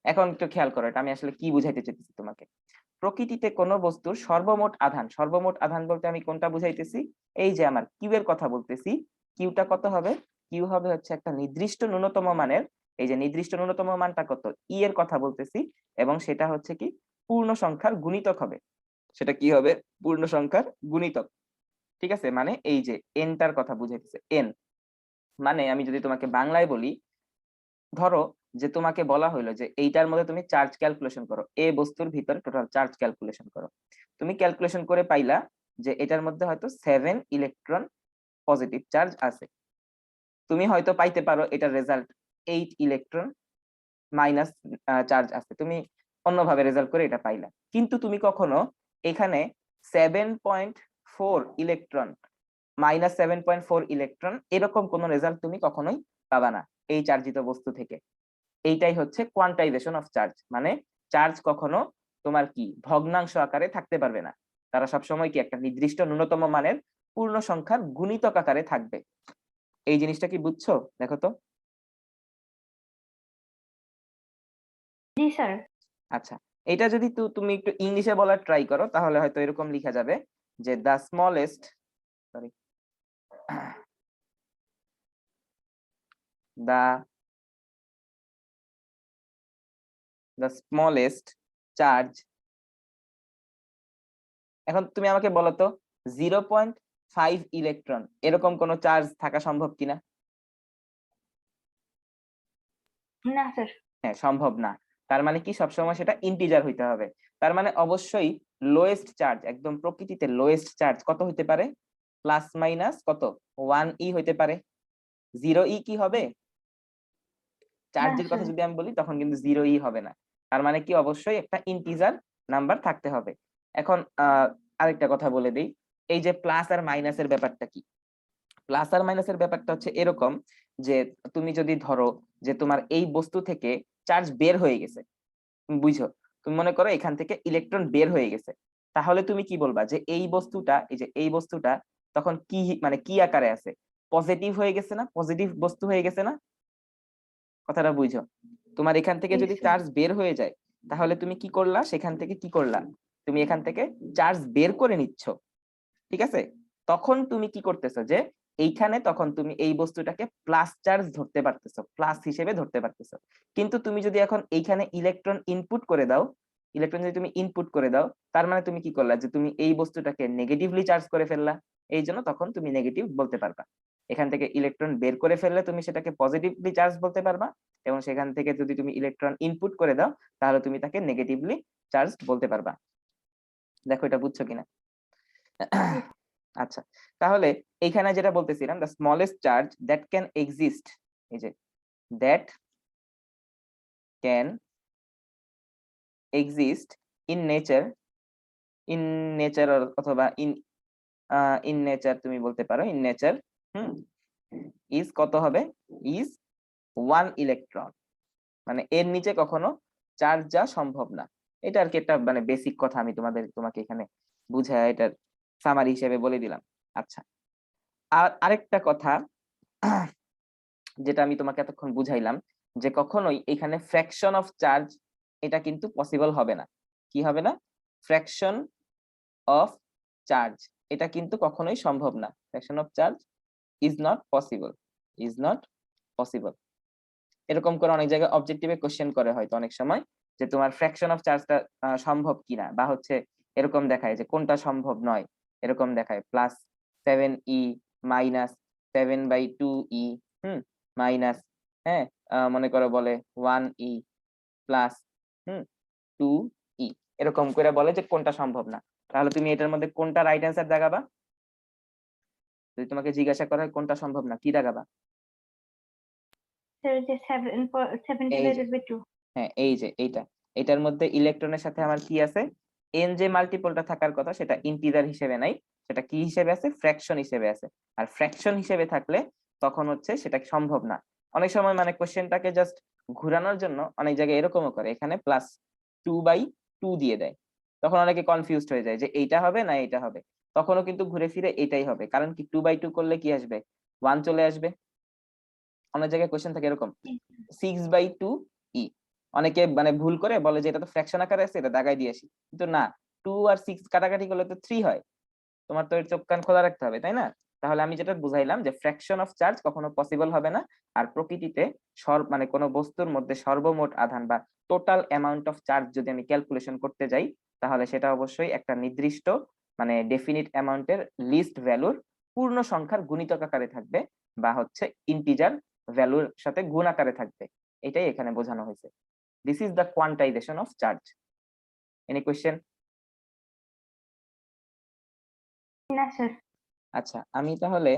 এখন একটু খেয়াল করো, এটা আমি আসলে কি বুঝাইতে চাইতেছি তোমাকে। প্রকৃতিতে কোন বস্তুর সর্বমোট আধান, সর্বমোট আধান বলতে আমি কোনটা বুঝাইতেছি, এই যে আমার কিউ এর কথা বলতেছি, কিউটা কত হবে, কিউ হবে হচ্ছে একটা নির্দিষ্ট ন্যূনতম মানের, এই যে নির্দিষ্ট ন্যূনতম মানটা কত, ই এর কথা বলতেছি, এবং সেটা হচ্ছে কি পূর্ণ সংখ্যার গুণিতক হবে, সেটা কি হবে, পূর্ণ সংখ্যার গুণিতক। ঠিক আছে, মানে এই যে এনটার কথা বুঝাইতেছে, এন মানে আমি যদি তোমাকে বাংলায় বলি, ধরো যে তোমাকে বলা হইলো যে এইটার মধ্যে তুমি চার্জ ক্যালকুলেশন করো, এ বস্তুর ভিতরে টোটাল চার্জ ক্যালকুলেশন করো, তুমি ক্যালকুলেশন করে পাইলা যে এটার মধ্যে হয়তো 7 ইলেকট্রন পজিটিভ চার্জ আছে, তুমি হয়তো পাইতে পারো এটার রেজাল্ট 8 ইলেকট্রন মাইনাস চার্জ আছে, তুমি অন্যভাবে রেজাল্ট করে এটা পাইলা, কিন্তু তুমি কখনো এখানে 7.4 ইলেকট্রন -7.4 ইলেকট্রন এরকম কোন রেজাল্ট তুমি কখনোই পাবা না এই চার্জিত বস্তু থেকে। এইটাই হচ্ছে কোয়ান্টাইজেশন অফ চার্জ, মানে চার্জ কখনো তোমার কি ভগ্নাংশ আকারে থাকতে পারবে না, তারা সবসময় কি একটা নির্দিষ্ট ন্যূনতম মানের পূর্ণ সংখ্যার গুণিতক আকারে থাকবে। এই জিনিসটা কি বুঝছো, দেখো তো? জি স্যার। আচ্ছা, এটা যদি তুমি একটু ইংলিশে বলার ট্রাই করো তাহলে হয়তো এরকম লিখা যাবে যে the smallest, sorry, the smallest charge. এখন তুমি আমাকে বলো তো 0.5 ইলেকট্রন এরকম কোন চার্জ থাকা সম্ভব কিনা? না স্যার। হ্যাঁ, সম্ভব না। তার মানে কি সবসময় সেটা ইন্টিজার হইতে হবে। তার মানে অবশ্যই লোয়েস্ট চার্জ, একদম প্রকৃতিতে লোয়েস্ট চার্জ কত হইতে পারে? প্লাস মাইনাস কত 1e হইতে পারে। 0e কি হবে? চার্জের কথা স্যার। যদি আমি বলি তখন কিন্তু 0e হবে না। তার মানে কি অবশ্যই একটা ইন্টিজার নাম্বার থাকতে হবে। এখন আরেকটা কথা বলে দেই, এই যে প্লাস আর মাইনাসের ব্যাপারটা কি? প্লাস আর মাইনাসের ব্যাপারটা হচ্ছে এরকম যে তুমি যদি ধরো যে তোমার এই বস্তু থেকে চার্জ বের হয়ে গেছে, তুমি বুঝো, তুমি মনে করো এখান থেকে ইলেকট্রন বের হয়ে গেছে, তাহলে তুমি কি বলবা যে এই বস্তুটা, এই যে এই বস্তুটা তখন কি মানে কি আকারে আছে? পজিটিভ হয়ে গেছে না? পজিটিভ বস্তু হয়ে গেছে না? কথাটা বুঝো। তোমার এখান থেকে জি যদি স্যার। চার্জ বের হয়ে যায় তাহলে তুমি কি করলা? সেখান থেকে কি করলা? তুমি এখান থেকে চার্জ বের করে নিচ্ছ, ঠিক আছে? তখন তুমি কি করতেছো যে এইখানে তখন তুমি এই বস্তুটাকে প্লাস চার্জ ধরতে পারতেছো, প্লাস হিসেবে ধরতে পারতেছো। কিন্তু তুমি যদি এখন এইখানে ইলেকট্রন ইনপুট করে দাও, ইলেকট্রন যদি তুমি ইনপুট করে দাও, তার মানে তুমি কি করলা? যে তুমি এই বস্তুটাকে নেগেটিভলি চার্জ করে ফেললা। এই জন্য তখন তুমি নেগেটিভ বলতে পারবা। এখান থেকে ইলেকট্রন বের করে ফেললে তুমি সেটাকে পজিটিভলি চার্জ বলতে পারবা, এবং সেখান থেকে যদি তুমি ইলেকট্রন ইনপুট করে দাও তাহলে তুমি তাকে নেগেটিভলি চার্জ বলতে পারবা। দেখো এটা বুঝছো কিনা? আচ্ছা, তাহলে এইখানে যেটা বলতেছিলাম, the smallest charge that can exist, এই যে that can exist in nature, in nature অথবা ইন নেচার তুমি বলতে পারো, ইন নেচার ইজ কত হবে? Is 1 electron. মানে এর নিচে কখনো চার্জ যাওয়া সম্ভব না। এটা আর কি একটা মানে বেসিক কথা, আমি তোমাকে এখানে বুঝায় এটার সামারি হিসেবে বলে দিলাম। আচ্ছা, আর আরেকটা কথা যেটা আমি তোমাকে এতক্ষণ বুঝাইলাম, যে কখনোই এখানে ফ্র্যাকশন অফ চার্জ এটা কিন্তু পসিবল হবে না। কি হবে না? ফ্র্যাকশন অফ চার্জ এটা কিন্তু কখনোই সম্ভব না। Fraction of charge is not possible, is not possible. এরকম করে অনেক জায়গায় অবজেক্টিভে কোশ্চেন করে হয়তো অনেক সময়, যে তোমার ফ্র্যাকশন অফ চার্জটা সম্ভব কিনা, বা হচ্ছে এরকম দেখায় যে কোনটা সম্ভব নয়, এরকম দেখায় plus 7e minus 7/2e minus, হ্যাঁ, মনে করো বলে 1e প্লাস 2e, এরকম করে বলে যে কোনটা সম্ভব না। তাহলে তুমি এটার মধ্যে কোনটা রাইট অ্যান্সার দেখাবা? যদি তোমাকে জিজ্ঞাসা করা হয় কোনটা সম্ভব না, কি দেখাবা? স্যার যে 7 এই যে ডিভাইডেড বাই 2। হ্যাঁ, এই যে এইটা, এটার মধ্যে ইলেকট্রনের সাথে আমার কি আছে? এন যে মাল্টিপলটা থাকার কথা সেটা ইন্টিজার হিসেবে নাই, সেটা কি হিসেবে আছে? ফ্র্যাকশন হিসেবে আছে। আর ফ্র্যাকশন হিসেবে থাকলে তখন হচ্ছে সেটা সম্ভব না। অনেক সময় মানে কোশ্চেনটাকে জাস্ট ঘুরানোর জন্য অনেক জায়গায় এরকমও করে, এখানে +2/2 দিয়ে দেয়। তখন অনেকে কনফিউজড হয়ে যায় যে এইটা হবে না এইটা হবে, তখনও কিন্তু ঘুরে ফিরে এটাই হবে। কারণ কি 2/2 করলে কি আসবে? 1 চলে আসবে। অনেক জায়গায় কোশ্চেন থাকে এরকম 6/2e, অনেকে মানে ভুল করে বলে যে এটা তো ফ্র্যাকশন আকারে আছে, এটা দাগাই দিয়ে আসি, কিন্তু না, 2 আর 6 কাটাকাটি করলে তো 3 হয়। তোমার তো এর চোখ কান খোলা রাখতে হবে, তাই না? তাহলে আমি যেটা বুঝাইলাম যে ফ্র্যাকশন অফ চার্জ কখনো পসিবল হবে না। আর প্রকৃতিতে মানে কোনো বস্তুর মধ্যে সর্বমোট আধান বা টোটাল অ্যামাউন্ট অফ চার্জ যদি আমি ক্যালকুলেশন করতে যাই, তাহলে সেটা অবশ্যই একটা নির্দিষ্ট মানে ডেফিনিট অ্যামাউন্টের লিস্ট ভ্যালুর পূর্ণ সংখ্যার গুণিতক আকারে থাকবে, বা হচ্ছে ইন্টিজার ভ্যালুর সাথে গুণ আকারে থাকবে। এটাই এখানে বোঝানো হয়েছে। This is the quantisation of charge. Any question? না স্যার। আচ্ছা, আমি তাহলে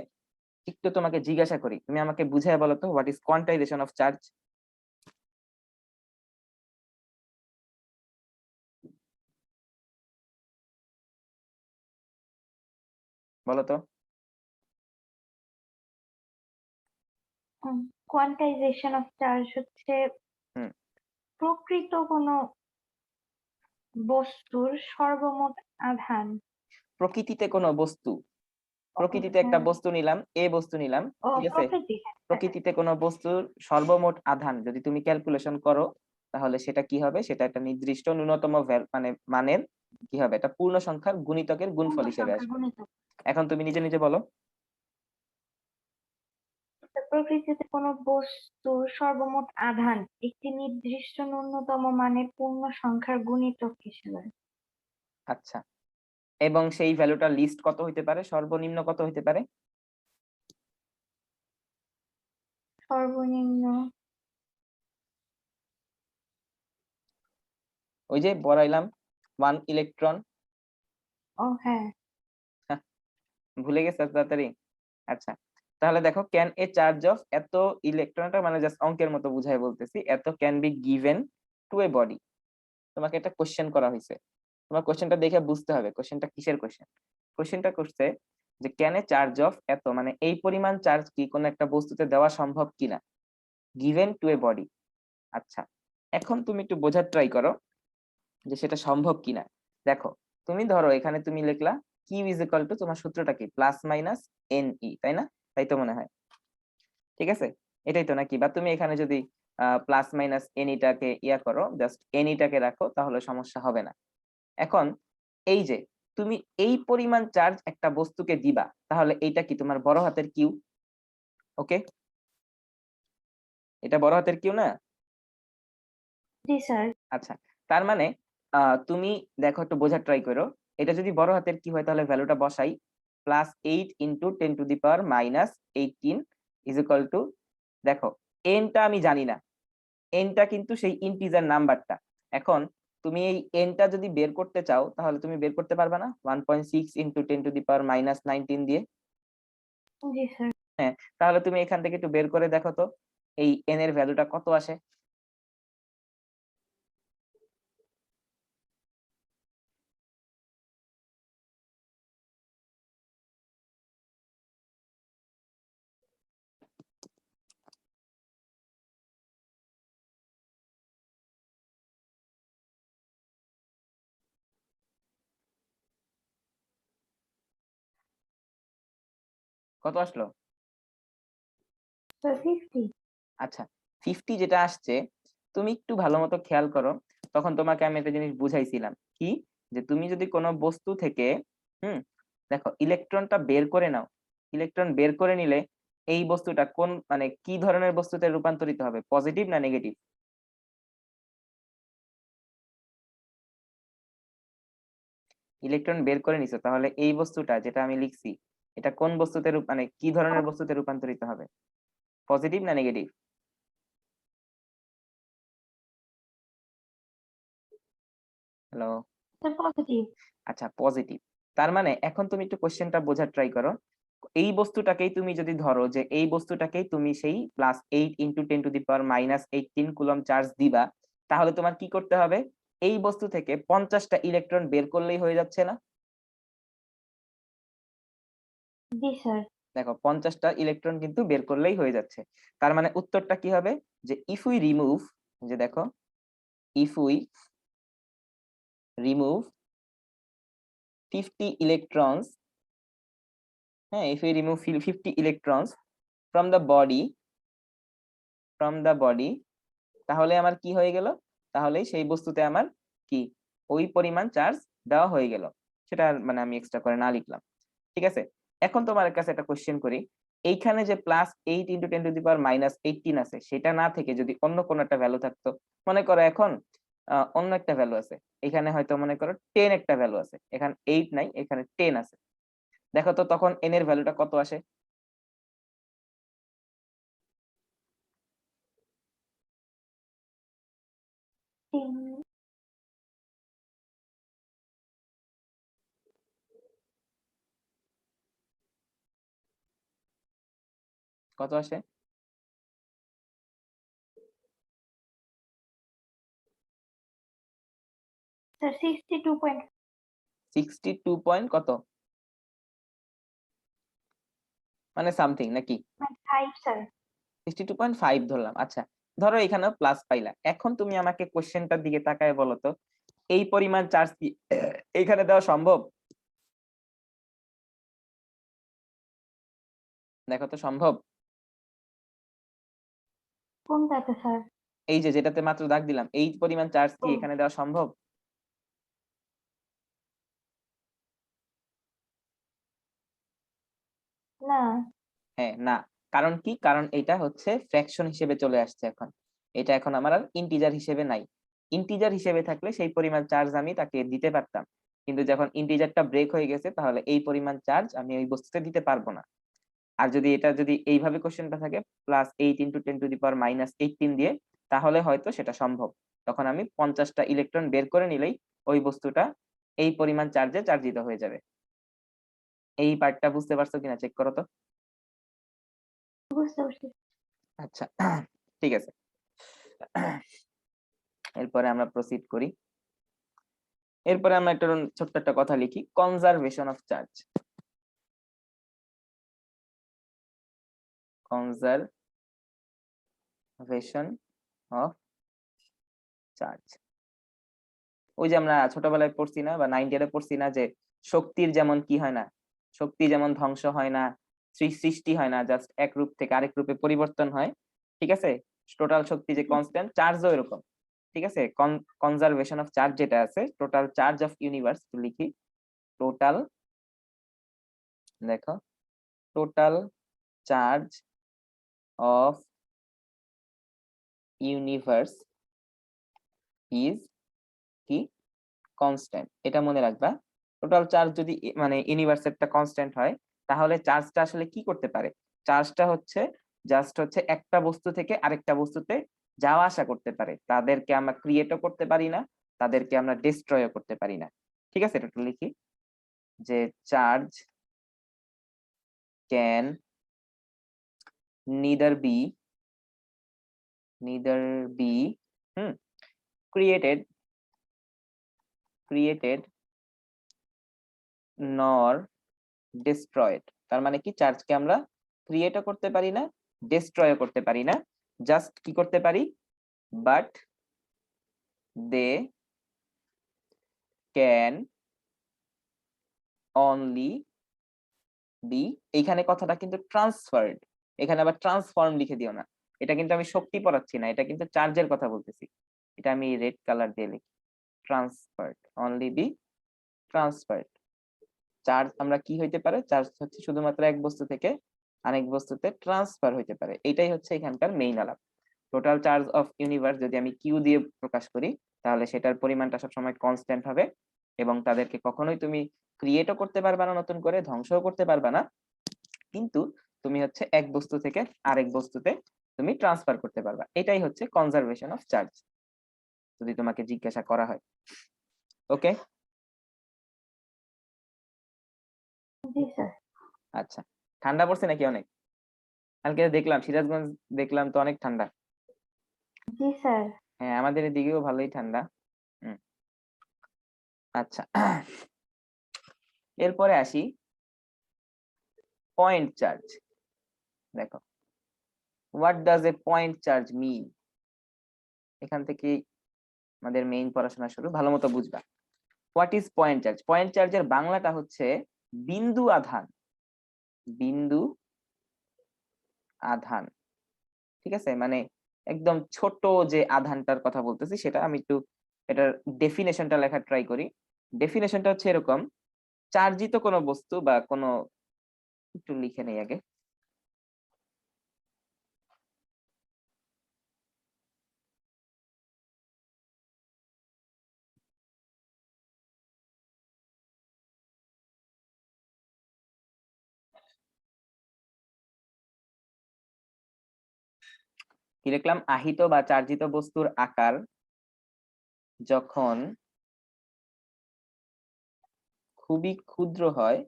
একটু তোমাকে জিজ্ঞাসা করি, তুমি আমাকে বুঝায় বলো তো, what is quantisation of charge? বলো তো। কোয়ান্টাইজেশন অফ চার্জ হচ্ছে হুম প্রকৃত কোনো বস্তুর সর্বমোট আধান। প্রকৃতিতে কোনো বস্তু, প্রকৃতিতে একটা বস্তু নিলাম, এ বস্তু নিলাম, ও ঠিক আছে? প্রকৃতি। প্রকৃতিতে কোনো বস্তুর সর্বমোট আধান যদি তুমি ক্যালকুলেশন করো, তাহলে সেটা কি হবে? সেটা একটা নির্দিষ্ট ন্যূনতম মানে মানের কি হবে? এটা পূর্ণ সংখ্যার গুণিতকের গুণফল পূর্ণ হিসেবে সংখ্যার আসবে। গুণিতক। এখন তুমি নিজে নিজে বলো। প্রকৃতিতে কোনো বস্তুর সর্বমোট আধান একটি নির্দিষ্ট ন্যূনতম মানের পূর্ণ সংখ্যার গুণিতক হিসেবে। আচ্ছা, এবং সেই ভ্যালুটা লিস্ট কত হইতে পারে? সর্বনিম্ন কত হইতে পারে? সর্বনিম্ন ওই যে বড়াইলাম 1 ইলেকট্রন, ও হ্যাঁ, ভুলে গেছে এত তাড়াতাড়ি? আচ্ছা, তাহলে দেখো ক্যান এ চার্জ অফ এত ইলেকট্রনটা মানে জাস্ট অঙ্কের মতো বুঝাই বলতেছি, এত can be given to A body. তোমাকে একটা কোশ্চেন করা হয়েছে, তোমার কোশ্চেনটা দেখে বুঝতে হবে কোশ্চেনটা কিসের কোশ্চেন। কোশ্চেনটা করছে যে ক্যান এ চার্জ অফ এত মানে এই পরিমাণ চার্জ কি কোনো একটা বস্তুতে দেওয়া সম্ভব কিনা, গিভেন টু এ বডি। আচ্ছা, এখন তুমি একটু বোঝার ট্রাই করো যে সেটা সম্ভব কিনা। দেখো, তুমি ধরো এখানে তুমি লিখলা কিউ ইজ ইকুয়াল টু, তোমার সূত্রটা কি, প্লাস মাইনাস এন ই, তাই না? তাই তো মনে হয়, ঠিক আছে? এটাই তো নাকি? বা তুমি এখানে যদি প্লাস মাইনাস এনিটাকে ইয়া করো, জাস্ট এনিটাকে রাখো, তাহলে সমস্যা হবে না। এখন এই যে তুমি এই পরিমাণ চার্জ একটা বস্তুকে দিবা, তাহলে এইটা কি তোমার বড় হাতের কিউ? ওকে, এটা বড় হাতের কিউ না? জি স্যার। আচ্ছা, তার মানে তুমি দেখো, একটু বোঝার ট্রাই করো। এটা যদি বড় হাতের কি হয় তাহলে ভ্যালুটা বসাই, +8 × 10⁻−18 ইজ ইকুয়াল টু, দেখো এনটা আমি জানি না, এনটা কিন্তু সেই ইন্টিজার নাম্বারটা। এখন তুমি এই এনটা যদি বের করতে চাও তাহলে তুমি বের করতে পারবে না 1.6 × 10⁻−19 দিয়ে? জি স্যার। হ্যাঁ, তাহলে তুমি এখান থেকে একটু বের করে দেখো তো এই এন এর ভ্যালুটা কত আসে। কত আসলো? স্যার 50। আচ্ছা, 50 যেটা আসছে, তুমি একটু ভালো মতো খেয়াল করো, তখন তোমাকে আমি একটা জিনিস বুঝাইছিলাম কি, যে তুমি যদি কোনো বস্তু থেকে দেখো ইলেকট্রনটা বের করে নাও, ইলেকট্রন বের করে নিলে এই বস্তুটা কোন মানে কি ধরনের বস্তুতে রূপান্তরিত হবে, পজিটিভ না নেগেটিভ? ইলেকট্রন বের করে নিছো, তাহলে এই বস্তুটা যেটা আমি লিখছি এটা কোন বস্তুতে মানে কি ধরনের বস্তুতে রূপান্তরিত হবে, পজিটিভ না নেগেটিভ? হ্যালো? Sir positive. আচ্ছা, পজিটিভ। তার মানে এখন তুমি একটু কোশ্চেনটা বোঝার ট্রাই করো। এই বস্তুটাকেই তুমি যদি ধরো যে এই বস্তুটাকেই তুমি সেই +8 × 10⁻−18 কুলম্ব চার্জ দিবা, তাহলে তোমার কি করতে হবে, এই বস্তু থেকে 50টা ইলেকট্রন বের করলেই হয়ে যাচ্ছে না? জি স্যার। দেখো 50টা ইলেকট্রন কিন্তু বের করলেই হয়ে যাচ্ছে। তার মানে উত্তরটা কি হবে, যে ইফ উই রিমুভ, যে দেখো ইফ উই রিমুভ 50 ইলেকট্রনস, হ্যাঁ, if we remove 50 electrons from the body, তাহলে আমার কি হয়ে গেল, তাহলে সেই বস্তুতে আমার কি ওই পরিমাণ চার্জ দেওয়া হয়ে গেল। সেটা মানে আমি এক্সট্রা করে না লিখলাম, ঠিক আছে? এখন তোমার কাছে একটা কোশ্চেন করি, এইখানে যে +8 × 10⁻−18 আছে, সেটা না থেকে যদি অন্য কোনো একটা ভ্যালু থাকতো, মনে করো এখন অন্য একটা ভ্যালু আছে, এখানে হয়তো মনে করো 10 একটা ভ্যালু আছে, এখানে 8 নাই, এখানে 10 আছে, দেখো তো তখন এন এর ভ্যালুটা কত আসে? তিন। কত আসে? স্যার 62.5 62 পয়েন্ট কত মানে সামথিং নাকি? স্যার। 62.5 ধরলাম। আচ্ছা, ধরো এখানেও প্লাস পাইলা। এখন তুমি আমাকে কোশ্চেনটার দিকে তাকায় বলো তো, এই পরিমাণ চার্জ কি এখানে দেওয়া সম্ভব? দেখো তো সম্ভব? কোনটাতে স্যার? এই যে যেটাতে মাত্র দাগ দিলাম, এই পরিমাণ চার্জ কি ও, এখানে দেওয়া সম্ভব? না। হ্যাঁ, না। কারণ কি, কারণ এটা হচ্ছে ফ্র্যাকশন হিসেবে চলে আসছে এখন, এটা এখন আমার আর ইন্টিজার হিসেবে নাই। ইন্টিজার হিসেবে থাকলে সেই পরিমাণ চার্জ আমি তাকে দিতে পারতাম, কিন্তু যখন ইন্টিজারটা ব্রেক হয়ে গেছে তাহলে এই পরিমাণ চার্জ আমি ওই বস্তুতে দিতে পারবো না। আর যদি এটা যদি এইভাবে কোশ্চেনটা থাকে +8 × 10⁻−18 দিয়ে, তাহলে হয়তো সেটা সম্ভব। তখন আমি 50টা ইলেকট্রন বের করে নিলেই ওই বস্তুটা এই পরিমাণ চার্জে চার্জিত হয়ে যাবে। এই পার্টটা বুঝতে পারছো কিনা চেক করো তো। বুঝতে পারছি। আচ্ছা ঠিক আছে, এরপরে আমরা প্রসিড করি। এরপরে আমরা একটা ছোট্ট একটা কথা লিখি, conservation of charge. Conservation of charge, ওই যে আমরা ছোটবেলায় পড়ছি না বা 9 ইয়ারে পড়ছি না যে শক্তির যেমন কি হয় না, শক্তি যেমন ধ্বংস হয় না, সৃষ্টি হয় না, জাস্ট এক রূপ থেকে আরেক রূপে পরিবর্তন হয়, ঠিক আছে। টোটাল শক্তি যে কনস্ট্যান্ট, চার্জও এরকম, ঠিক আছে। কনজারভেশন অফ চার্জ যেটা আছে, টোটাল চার্জ অফ ইউনিভার্স লিখি, টোটাল, দেখো total charge of universe is কি কনস্ট্যান্ট। এটা মনে রাখবা, টোটাল চার্জ যদি মানে ইউনিভার্সেরটা কনস্ট্যান্ট হয়, তাহলে চার্জটা আসলে কি করতে পারে, চার্জটা হচ্ছে জাস্ট হচ্ছে একটা বস্তু থেকে আরেকটা বস্তুতে যাওয়া আসা করতে পারে, তাদেরকে আমরা ক্রিয়েটও করতে পারি না, তাদেরকে আমরা ডিস্ট্রয়ও করতে পারি না, ঠিক আছে। এটা একটু লিখি যে charge can neither be created nor destroyed। তার মানে কি, চার্জকে আমরা ক্রিয়েটও করতে পারি না, ডিস্ট্রয়ও করতে পারি না, জাস্ট কি করতে পারি, but they can only be, এইখানে কথাটা কিন্তু ট্রান্সফার্ড, এখানে আবার ট্রান্সফর্ম লিখে দিও না, এটা কিন্তু আমি শক্তি পড়াচ্ছি না, এটা কিন্তু চার্জের কথা বলতেছি, এটা আমি রেড কালার দিয়ে লিখি, transferred, only be transferred. Charge আমরা কি হইতে পারে, চার্জ হচ্ছে শুধুমাত্র এক বস্তু থেকে আরেক বস্তুতে ট্রান্সফার হইতে পারে, এটাই হচ্ছে এখানকার মেইন আলাপ। টোটাল চার্জ অফ ইউনিভার্স যদি আমি কিউ দিয়ে প্রকাশ করি, তাহলে সেটার পরিমাণটা সবসময় কনস্ট্যান্ট হবে, এবং তাদেরকে কখনোই তুমি ক্রিয়েটও করতে পারবা না, নতুন করে ধ্বংসও করতে পারবা না, কিন্তু তুমি হচ্ছে এক বস্তু থেকে আরেক বস্তুতে তুমি ট্রান্সফার করতে পারবা, এটাই হচ্ছে কনজারভেশন অফ চার্জ, যদি তোমাকে জিজ্ঞাসা করা হয়। ওকে, জি স্যার। আচ্ছা, ঠান্ডা পড়ছে নাকি অনেক? কালকে দেখলাম সিরাজগঞ্জ, দেখলাম তো অনেক ঠান্ডা। জি স্যার। হ্যাঁ, আমাদের এদিকেও ভালোই ঠান্ডা। আচ্ছা, এরপরে আসি পয়েন্ট চার্জ। দেখো, what does a point charge mean, এখান থেকে আমাদের মেইন পড়াশোনা শুরু, ভালো মতো বুঝবা। What is point charge, point চার্জের বাংলাটা হচ্ছে বিন্দু আধান, বিন্দু আধান, ঠিক আছে। মানে একদম ছোট যে আধানটার কথা বলতেছি, সেটা আমি একটু এটার ডেফিনেশনটা লেখা ট্রাই করি। ডেফিনেশনটা হচ্ছে এরকম, চার্জিত কোনো বস্তু বা কোনো, একটু লিখে নেই আগে, কি লিখলাম, আহিত বা চার্জিত বস্তুর আকার যখন খুবই ক্ষুদ্র হয়,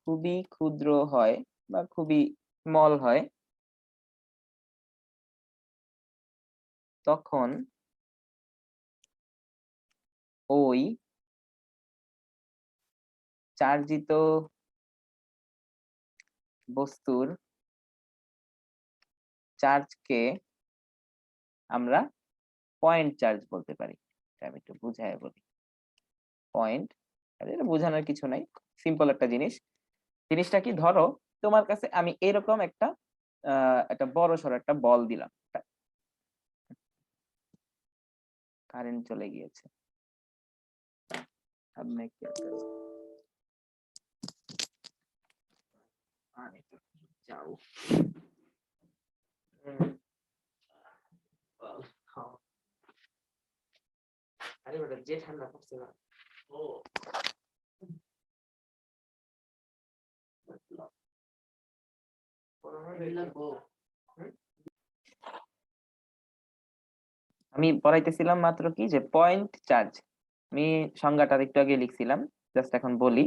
খুবই ক্ষুদ্র হয় বা খুবই স্মল হয়, তখন ওই চার্জিত বস্তুর চার্জকে আমরা পয়েন্ট চার্জ বলতে পারি। আমি একটু বুঝাই বলি, পয়েন্ট, এটা বোঝানোর কিছু নাই, সিম্পল একটা জিনিস। জিনিসটা কি, ধরো তোমার কাছে আমি এরকম একটা বড় সড়ো একটা বল দিলাম, কারেন্ট চলে গিয়েছে, আপনি কি যাও, আরে বেটা যে ঠান্ডা পড়ছে না, ও আমি পড়াইতেছিলাম মাত্র কি যে পয়েন্ট চার্জ, আমি সংজ্ঞাটা একটু আগে লিখছিলাম, জাস্ট এখন বলি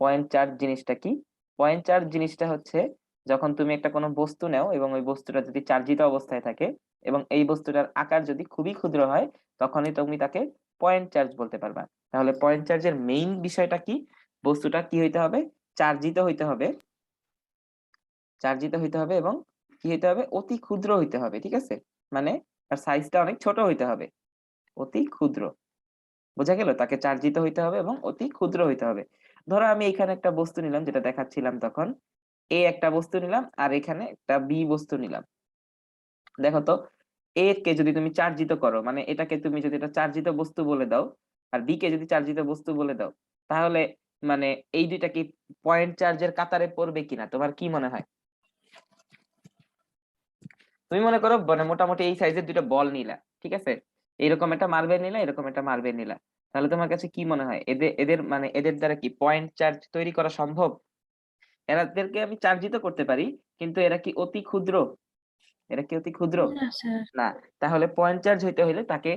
পয়েন্ট চার্জ জিনিসটা কি। পয়েন্ট চার্জ জিনিসটা হচ্ছে যখন তুমি একটা কোনো বস্তু নাও এবং ওই বস্তুটা যদি চার্জিত অবস্থায় থাকে এবং এই বস্তুটার আকার যদি খুবই ক্ষুদ্র হয়, তখনই তুমি তাকে পয়েন্ট চার্জ বলতে পারবা। তাহলে পয়েন্ট চার্জের মেইন বিষয়টা কি, বস্তুটা কি হইতে হবে, চার্জিত হইতে হবে, চার্জিত হইতে হবে এবং কি হইতে হবে, অতি ক্ষুদ্র হইতে হবে। ঠিক আছে, মানে তার সাইজটা অনেক ছোট হইতে হবে, অতি ক্ষুদ্র। বোঝা গেল, তাকে চার্জিত হইতে হবে এবং অতি ক্ষুদ্র হইতে হবে। ধরো আমি এখানে একটা বস্তু নিলাম, যেটা দেখাচ্ছিলাম তখন, এ একটা বস্তু নিলাম আর এখানে একটা বি বস্তু নিলাম। দেখো তো, এ কে যদি তুমি চার্জিত করো, মানে এটাকে তুমি যদি এটা চার্জিত বস্তু বলে দাও আর বি কে যদি চার্জিত বস্তু বলে দাও, তাহলে মানে এই দুইটা কি পয়েন্ট চার্জের কাতারে পড়বে কিনা তোমার কি মনে হয়? তুমি মনে করো মানে মোটামুটি এই সাইজের দুইটা বল নিলা, ঠিক আছে, এরকম একটা মার্বেল নিলা, এরকম একটা মার্বেল নিলা, তাহলে তোমার কাছে কি মনে হয় এদের এদের মানে এদের দ্বারা কি পয়েন্ট চার্জ তৈরি করা সম্ভব? এরাদেরকে আমি চার্জিত করতে পারি, কিন্তু এরা কি অতি ক্ষুদ্র? এরা কি অতি ক্ষুদ্র? না স্যার। না। তাহলে পয়েন্ট চার্জ হইতে হলে তাকে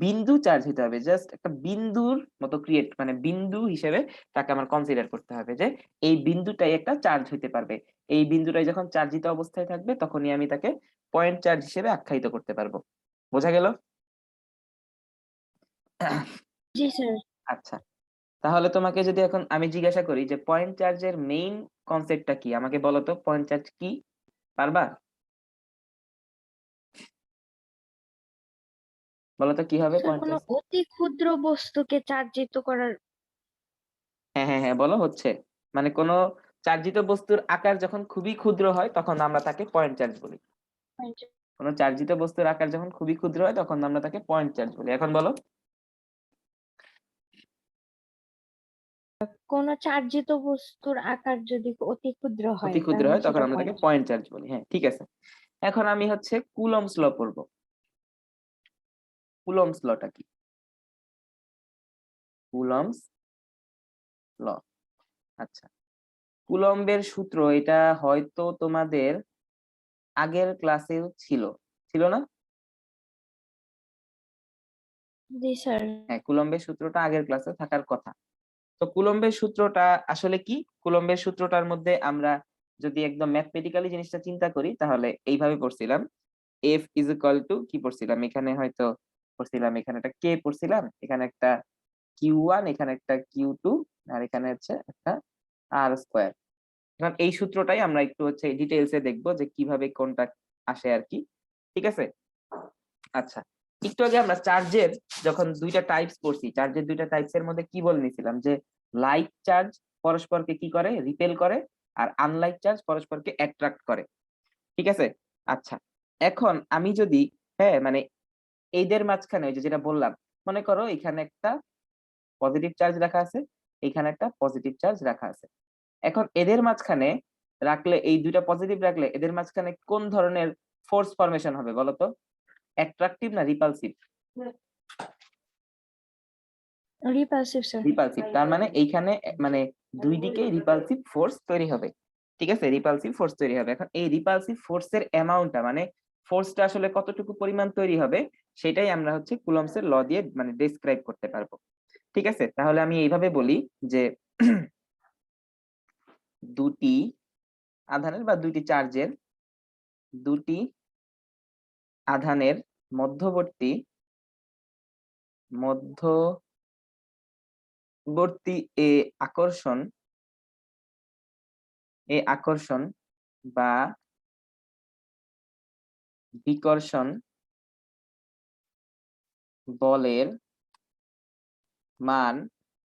বিন্দু চার্জ হইতে হবে, জাস্ট একটা বিন্দুর মতো ক্রিয়েট, মানে বিন্দু হিসেবে তাকে আমার কনসিডার করতে হবে যে এই বিন্দুটাই একটা চার্জ হইতে পারবে। এই বিন্দুটাই যখন চার্জিত অবস্থায় থাকবে তখনই আমি তাকে পয়েন্ট চার্জ হিসেবে আখ্যায়িত করতে পারবো। বোঝা গেল? জি স্যার। আচ্ছা, তাহলে তোমাকে যদি এখন আমি জিজ্ঞাসা করি যে পয়েন্ট চার্জের মেইন কনসেপ্টটা কি, আমাকে বলো তো পয়েন্ট চার্জ কি, পারবা? বলো তো কি হবে স্যার, পয়েন্ট কোনো চার্জ? অতি ক্ষুদ্র বস্তুকে চার্জিত করার। হ্যাঁ হ্যাঁ হ্যাঁ, বলো হচ্ছে, মানে কোনো চার্জিত বস্তুর আকার যখন খুবই ক্ষুদ্র হয় তখন আমরা তাকে পয়েন্ট চার্জ বলি। কোনো চার্জিত বস্তুর আকার যখন খুবই ক্ষুদ্র হয় তখন আমরা তাকে পয়েন্ট চার্জ বলি। এখন বলো। কোনো চার্জিত বস্তুর আকার যদি অতি ক্ষুদ্র অতি হয় ক্ষুদ্র তাহলে হয় তখন সেটা আমরা তাকে পয়েন্ট। পয়েন্ট চার্জ বলি। হ্যাঁ ঠিক আছে, এখন আমি হচ্ছে কুলম্বস ল পড়বো। কুলম্বস লটা কি? কুলম্বস ল, আচ্ছা, কুলম্বের সূত্র এটা হয়তো তোমাদের আগের ক্লাসেও ছিল, ছিল না? জি স্যার। হ্যাঁ, কুলম্বের সূত্রটা আগের ক্লাসে থাকার কথা। তো কুলম্বের সূত্রটা আসলে কি? কুলম্বের সূত্রটার মধ্যে আমরা যদি একদম ম্যাথমেটিক্যালি জিনিসটা চিন্তা করি তাহলে এইভাবে পড়ছিলাম, এফ ইজ ইকুয়াল টু কি পড়ছিলাম, এখানে হয়তো পড়ছিলাম, এখানে একটা কে পড়ছিলাম, এখানে একটা কিউ1, এখানে একটা কিউ2, আর এখানে হচ্ছে একটা আর স্কোয়ার। এখন এই সূত্রটাই আমরা একটু হচ্ছে ডিটেইলসে দেখবো যে কিভাবে কোনটা আসে আর কি। ঠিক আছে, আচ্ছা, একটু আগে আমরা চার্জের যখন দুইটা টাইপস পড়ছি, চার্জের দুইটা টাইপস এর মধ্যে কি বলে নিছিলাম যে লাইক চার্জ পরস্পরকে কি করে, রিপেল করে, আর আনলাইক চার্জ পরস্পরকে অ্যাট্রাক্ট করে। ঠিক আছে, আচ্ছা, এখন আমি যদি, হ্যাঁ মানে এদের মাঝখানে ওই যে যেটা বললাম, মনে করো এখানে একটা পজিটিভ চার্জ রাখা আছে, এখানে একটা পজিটিভ চার্জ রাখা আছে, এখন এদের মাঝখানে রাখলে, এই দুইটা পজিটিভ রাখলে এদের মাঝখানে কোন ধরনের ফোর্স ফরমেশন হবে বলো তো, অ্যাট্রাকটিভ না রিপালসিভ? Repulsive sir. রিপালসিভ, তার মানে এইখানে মানে দুই দিকেই রিপালসিভ ফোর্স তৈরি হবে। ঠিক আছে, রিপালসিভ ফোর্স তৈরি হবে। এখন এই রিপালসিভ ফোর্সের অ্যামাউন্টটা মানে ফোর্সটা আসলে কতটুকু পরিমাণ তৈরি হবে সেটাই আমরা হচ্ছে কুলম্বসের ল দিয়ে মানে ডেসক্রাইব করতে পারবো। ঠিক আছে, তাহলে আমি এইভাবে বলি যে দুটি আধানের বা দুটি চার্জের, দুটি আধানের মধ্যবর্তী মধ্যবর্তী এ আকর্ষণ, এ আকর্ষণ বা বিকর্ষণ বলের মান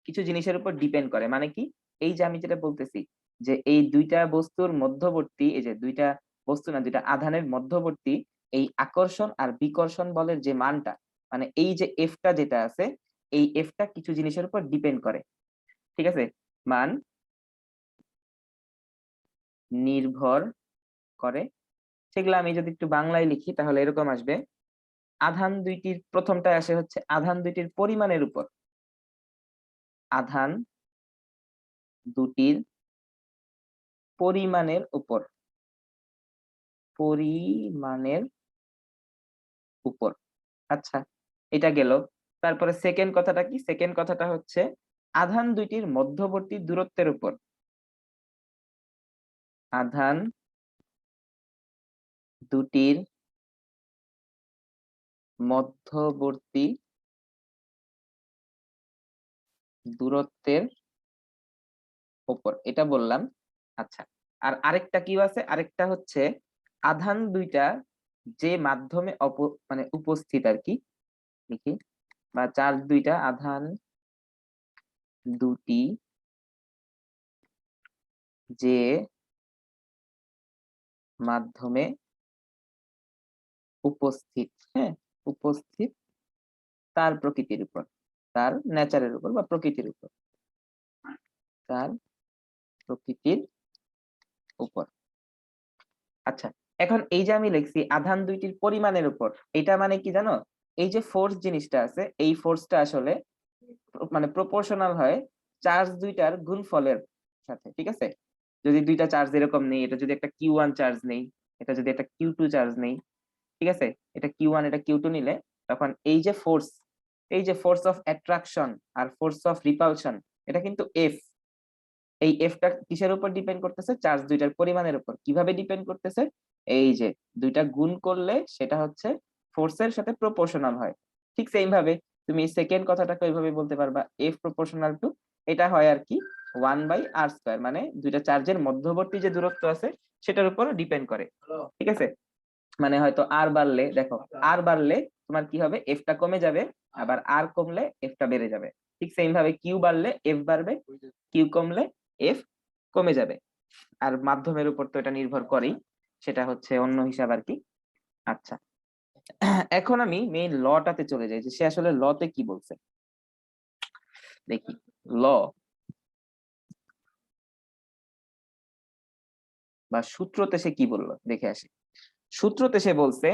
কিছু জিনিসের উপর ডিপেন্ড করে। মানে কি, এই যে আমি যেটা বলতেছি যে এই দুইটা বস্তুর মধ্যবর্তী, এই যে দুইটা বস্তু না, দুইটা আধানের মধ্যবর্তী এই আকর্ষণ আর বিকর্ষণ বলের যে মানটা, মানে এই যে এফটা যেটা আছে, এই এফটা কিছু জিনিসের উপর ডিপেন্ড করে। ঠিক আছে, মান নির্ভর করে, সেগুলো আমি যদি একটু বাংলায় লিখি তাহলে এরকম আসবে, আধান দুইটির প্রথমটা আসে হচ্ছে আধান দুইটির পরিমাণের উপর, আধান দুটির পরিমাণের উপর, পরিমাণের উপর। আচ্ছা, এটা গেল। তারপরে সেকেন্ড কথাটা কি? সেকেন্ড কথাটা হচ্ছে আধান দুইটির মধ্যবর্তী দূরত্বের উপর। আধান দুটির মধ্যবর্তী দূরত্বের উপর, এটা বললাম। আচ্ছা, আর আরেকটা কি আছে? আরেকটা হচ্ছে আধান দুইটা যে মাধ্যমে মানে উপস্থিত আর কি, লিখি, বা চার্জ দুইটা, আধান দুটি যে মাধ্যমে উপস্থিত, হ্যাঁ, উপস্থিত তার প্রকৃতির উপর, তার নেচারের উপর বা প্রকৃতির উপর, তার প্রকৃতির উপর। আচ্ছা, এখন এই যে আমি লিখছি আধান দুইটির পরিমাণের উপর, এটা মানে কি জানো? এই যে ফোর্স জিনিসটা আছে, এই ফোর্সটা আসলে মানে প্রপোর্শনাল হয় চার্জ দুইটার গুণফলের সাথে, ঠিক আছে? যদি দুইটা চার্জ এরকম নেই, এটা যদি একটা Q1 চার্জ নেই, এটা যদি একটা Q2 চার্জ নেই, ঠিক আছে, এটা Q1 এটা Q2 নিলে, তখন এই যে ফোর্স, এই যে ফোর্স অফ অ্যাট্রাকশন আর ফোর্স অফ রিপালশন, এটা কিন্তু এফ। এই এফটা কিসের উপর ডিপেন্ড করতেছে? চার্জ দুইটার পরিমাণের উপর। কিভাবে ডিপেন্ড করতেছে? এই যে দুইটা গুণ করলে সেটা হচ্ছে ফোর্সের সাথে প্রপোর্শনাল হয়। ঠিক সেম ভাবে তুমি সেকেন্ড কথাটাকে ওইভাবে বলতে পারবা, এফ প্রপোর্শনাল টু, এটা হয় আর কি 1/r², মানে দুইটা চার্জের মধ্যবর্তী যে দূরত্ব আছে সেটার উপর ডিপেন্ড করে, ঠিক আছে? মানে হয়তো আর বাড়লে, দেখো আর বাড়লে তোমার কি হবে? এফটা কমে যাবে, আবার আর কমলে এফটা বেড়ে যাবে। ঠিক সেম ভাবে কিউ বাড়লে এফ বাড়বে, কিউ কমলে এফ কমে যাবে। আর মাধ্যমের উপর তো এটা নির্ভর করেই, সেটা হচ্ছে অন্য হিসাব আর কি। আচ্ছা, এখন আমি মেইন লটাতে চলে যাই, যে সে আসলে লতে কি বলছে দেখি। ল বা সূত্রতে সে কি বললো দেখে আসি। সূত্রতে সে বলছে,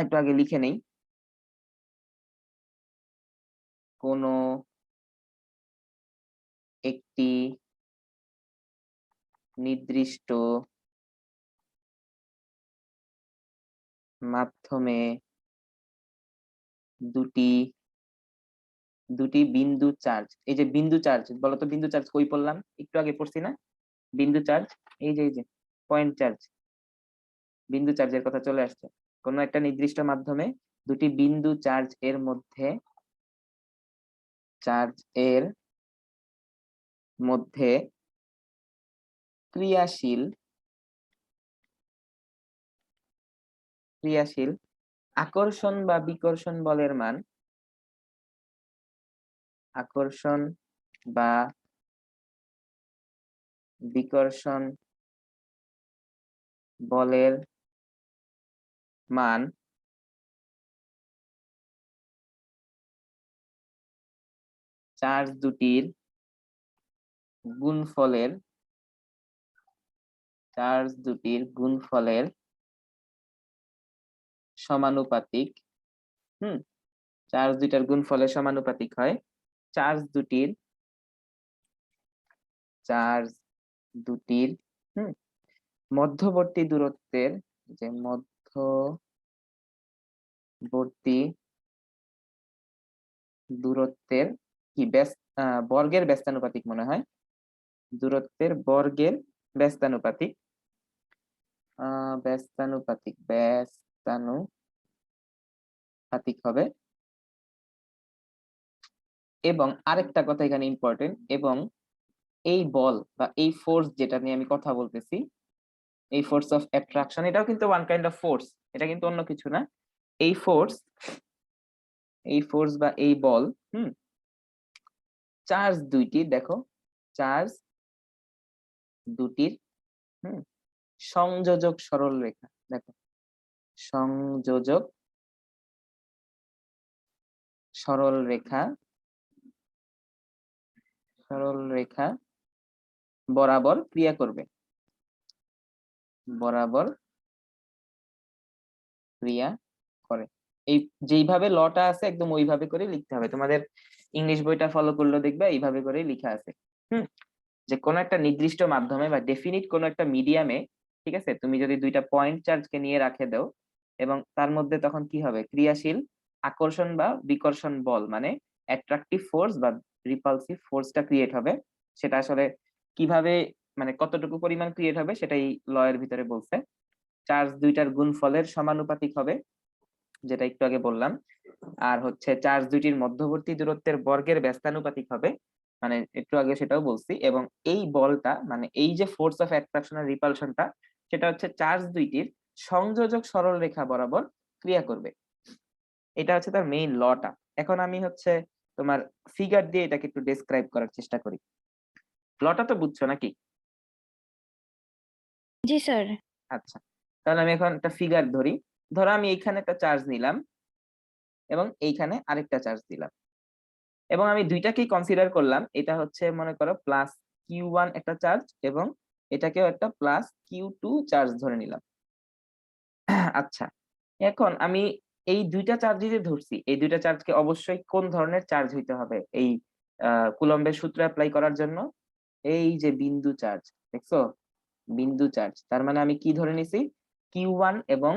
একটু আগে লিখে নেই, কোন একটি নির্দিষ্ট মাধ্যমে দুটি বিন্দু চার্জ, এই যে বিন্দু চার্জ, বলতো বিন্দু চার্জ কই পড়লাম? একটু আগে পড়ছি না বিন্দু চার্জ? এই যে পয়েন্ট চার্জ, বিন্দু চার্জের কথা চলে আসছে। কোন একটা নির্দিষ্ট মাধ্যমে দুটি বিন্দু চার্জ এর মধ্যে, চার্জ এর মধ্যে ক্রিয়াশীল আকর্ষণ বা বিকর্ষণ বলের মান, আকর্ষণ বা বিকর্ষণ বলের মান চার্জ দুটির গুণফলের, সমানুপাতিক। চার্জ দুইটার গুণফলের সমানুপাতিক হয়। চার্জ দুটির মধ্যবর্তী দূরত্বের, যে মধ্যবর্তী দূরত্বের কি বর্গের ব্যস্তানুপাতিক মনে হয়, দূরত্বের বর্গের ব্যস্তানুপাতিক, ব্যস্তানুপাতিক হবে। এবং আরেকটা কথা এখানে ইম্পর্টেন্ট, এবং এই বল বা এই ফোর্স যেটা নিয়ে আমি কথা বলতেছি, এই ফোর্স অফ অ্যাট্রাকশন, এটাও কিন্তু ওয়ান কাইন্ড অফ ফোর্স, এটা কিন্তু অন্য কিছু না। এই ফোর্স বা এই বল, চার্জ দুইটি, দেখো চার্জ দুটির সংযোজক সরল রেখা, দেখো সংযোজক সরল রেখা বরাবর ক্রিয়া করবে, বরাবর ক্রিয়া করে। এই যেইভাবে লটা আছে একদম ওইভাবে করে লিখতে হবে। তোমাদের ইংলিশ বইটা ফলো করলে দেখবে এইভাবে করে লেখা আছে। যে কোন একটা নির্দিষ্ট মাধ্যমে বা ডেফিনিট কোন একটা মিডিয়ামে, ঠিক আছে, তুমি যদি দুইটা পয়েন্ট চার্জকে নিয়ে রাখে দাও, এবং তার মধ্যে তখন কি হবে? ক্রিয়াশীল আকর্ষণ বা বিকর্ষণ বল মানে অ্যাট্রাকটিভ ফোর্স বা রিপালসিভ ফোর্সটা ক্রিয়েট হবে, সেটা আসলে কিভাবে মানে কতটুকু পরিমাণ ক্রিয়েট হবে সেটাই ল এর ভিতরে বলছে। চার্জ দুইটার গুণফলের সমানুপাতিক হবে, যেটা একটু আগে বললাম। আর হচ্ছে চার্জ দুইটির মধ্যবর্তী দূরত্বের বর্গের ব্যস্তানুপাতিক হবে, মানে একটু আগে সেটাও বলছি। এবং এই বলটা মানে এই যে ফোর্স অফ অ্যাট্রাকশন আর রিপালশনটা, সেটা হচ্ছে চার্জ দুইটির সংযোজক সরল রেখা বরাবর ক্রিয়া করবে। এটা হচ্ছে তার মেইন লটা। এখন আমি হচ্ছে তোমার ফিগার দিয়ে এটাকে একটু ডেসক্রাইব করার চেষ্টা করি। লটা তো বুঝছো নাকি? জি স্যার। আচ্ছা, তাহলে আমি এখন একটা ফিগার ধরি। ধরো আমি এইখানে একটা চার্জ নিলাম এবং এইখানে আরেকটা চার্জ দিলাম, এবং আমি দুইটাকেই কনসিডার করলাম। এটা হচ্ছে মনে করো প্লাস Q1 একটা চার্জ এবং এটাকেও একটা প্লাস Q2 চার্জ ধরে নিলাম। আচ্ছা, এখন আমি এই দুইটা চার্জ যে ধরছি, এই দুইটা চার্জকে অবশ্যই কোন ধরনের চার্জ হইতে হবে এই কুলম্বের সূত্র অ্যাপ্লাই করার জন্য? এই যে বিন্দু চার্জ, দেখছো? বিন্দু চার্জ। তার মানে আমি কি ধরে নিছি? Q1 এবং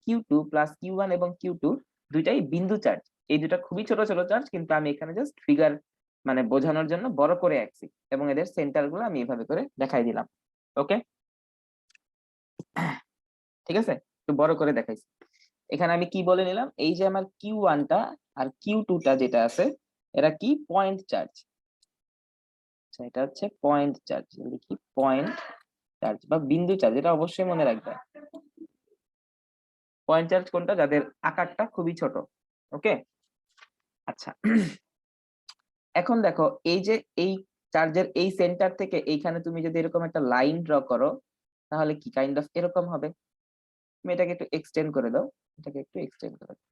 Q2 প্লাস Q1 এবং Q2 দুইটাই বিন্দু চার্জ। এই দুটা খুবই ছোট ছোট চার্জ, কিন্তু আমি এখানে জাস্ট ফিগার মানে বোঝানোর জন্য বড় করে আঁকছি, এবং এদের সেন্টার গুলো আমি এভাবে করে দেখাই দিলাম। ওকে, ঠিক আছে, একটু বড় করে দেখাইছি। এখানে আমি কি বলে নিলাম, এই যে আমার Q1 টা আর Q2 টা যেটা আছে, এরা কি পয়েন্ট চার্জ। আচ্ছা, এটা হচ্ছে পয়েন্ট চার্জ, লিখি পয়েন্ট চার্জ বা বিন্দু চার্জ, এটা অবশ্যই মনে রাখবে। পয়েন্ট চার্জ কোনটা? যাদের আকারটা খুবই ছোট। ওকে, আচ্ছা। এখন দেখো এই যে এই চার্জের এই সেন্টার থেকে এইখানে তুমি যদি এরকম একটা লাইন ড্র করো, তাহলে কি কাইন্ড অফ এরকম হবে। তুমি এটাকে একটু এক্সটেন্ড করে দাও, এটাকে একটু এক্সটেন্ড করে দাও।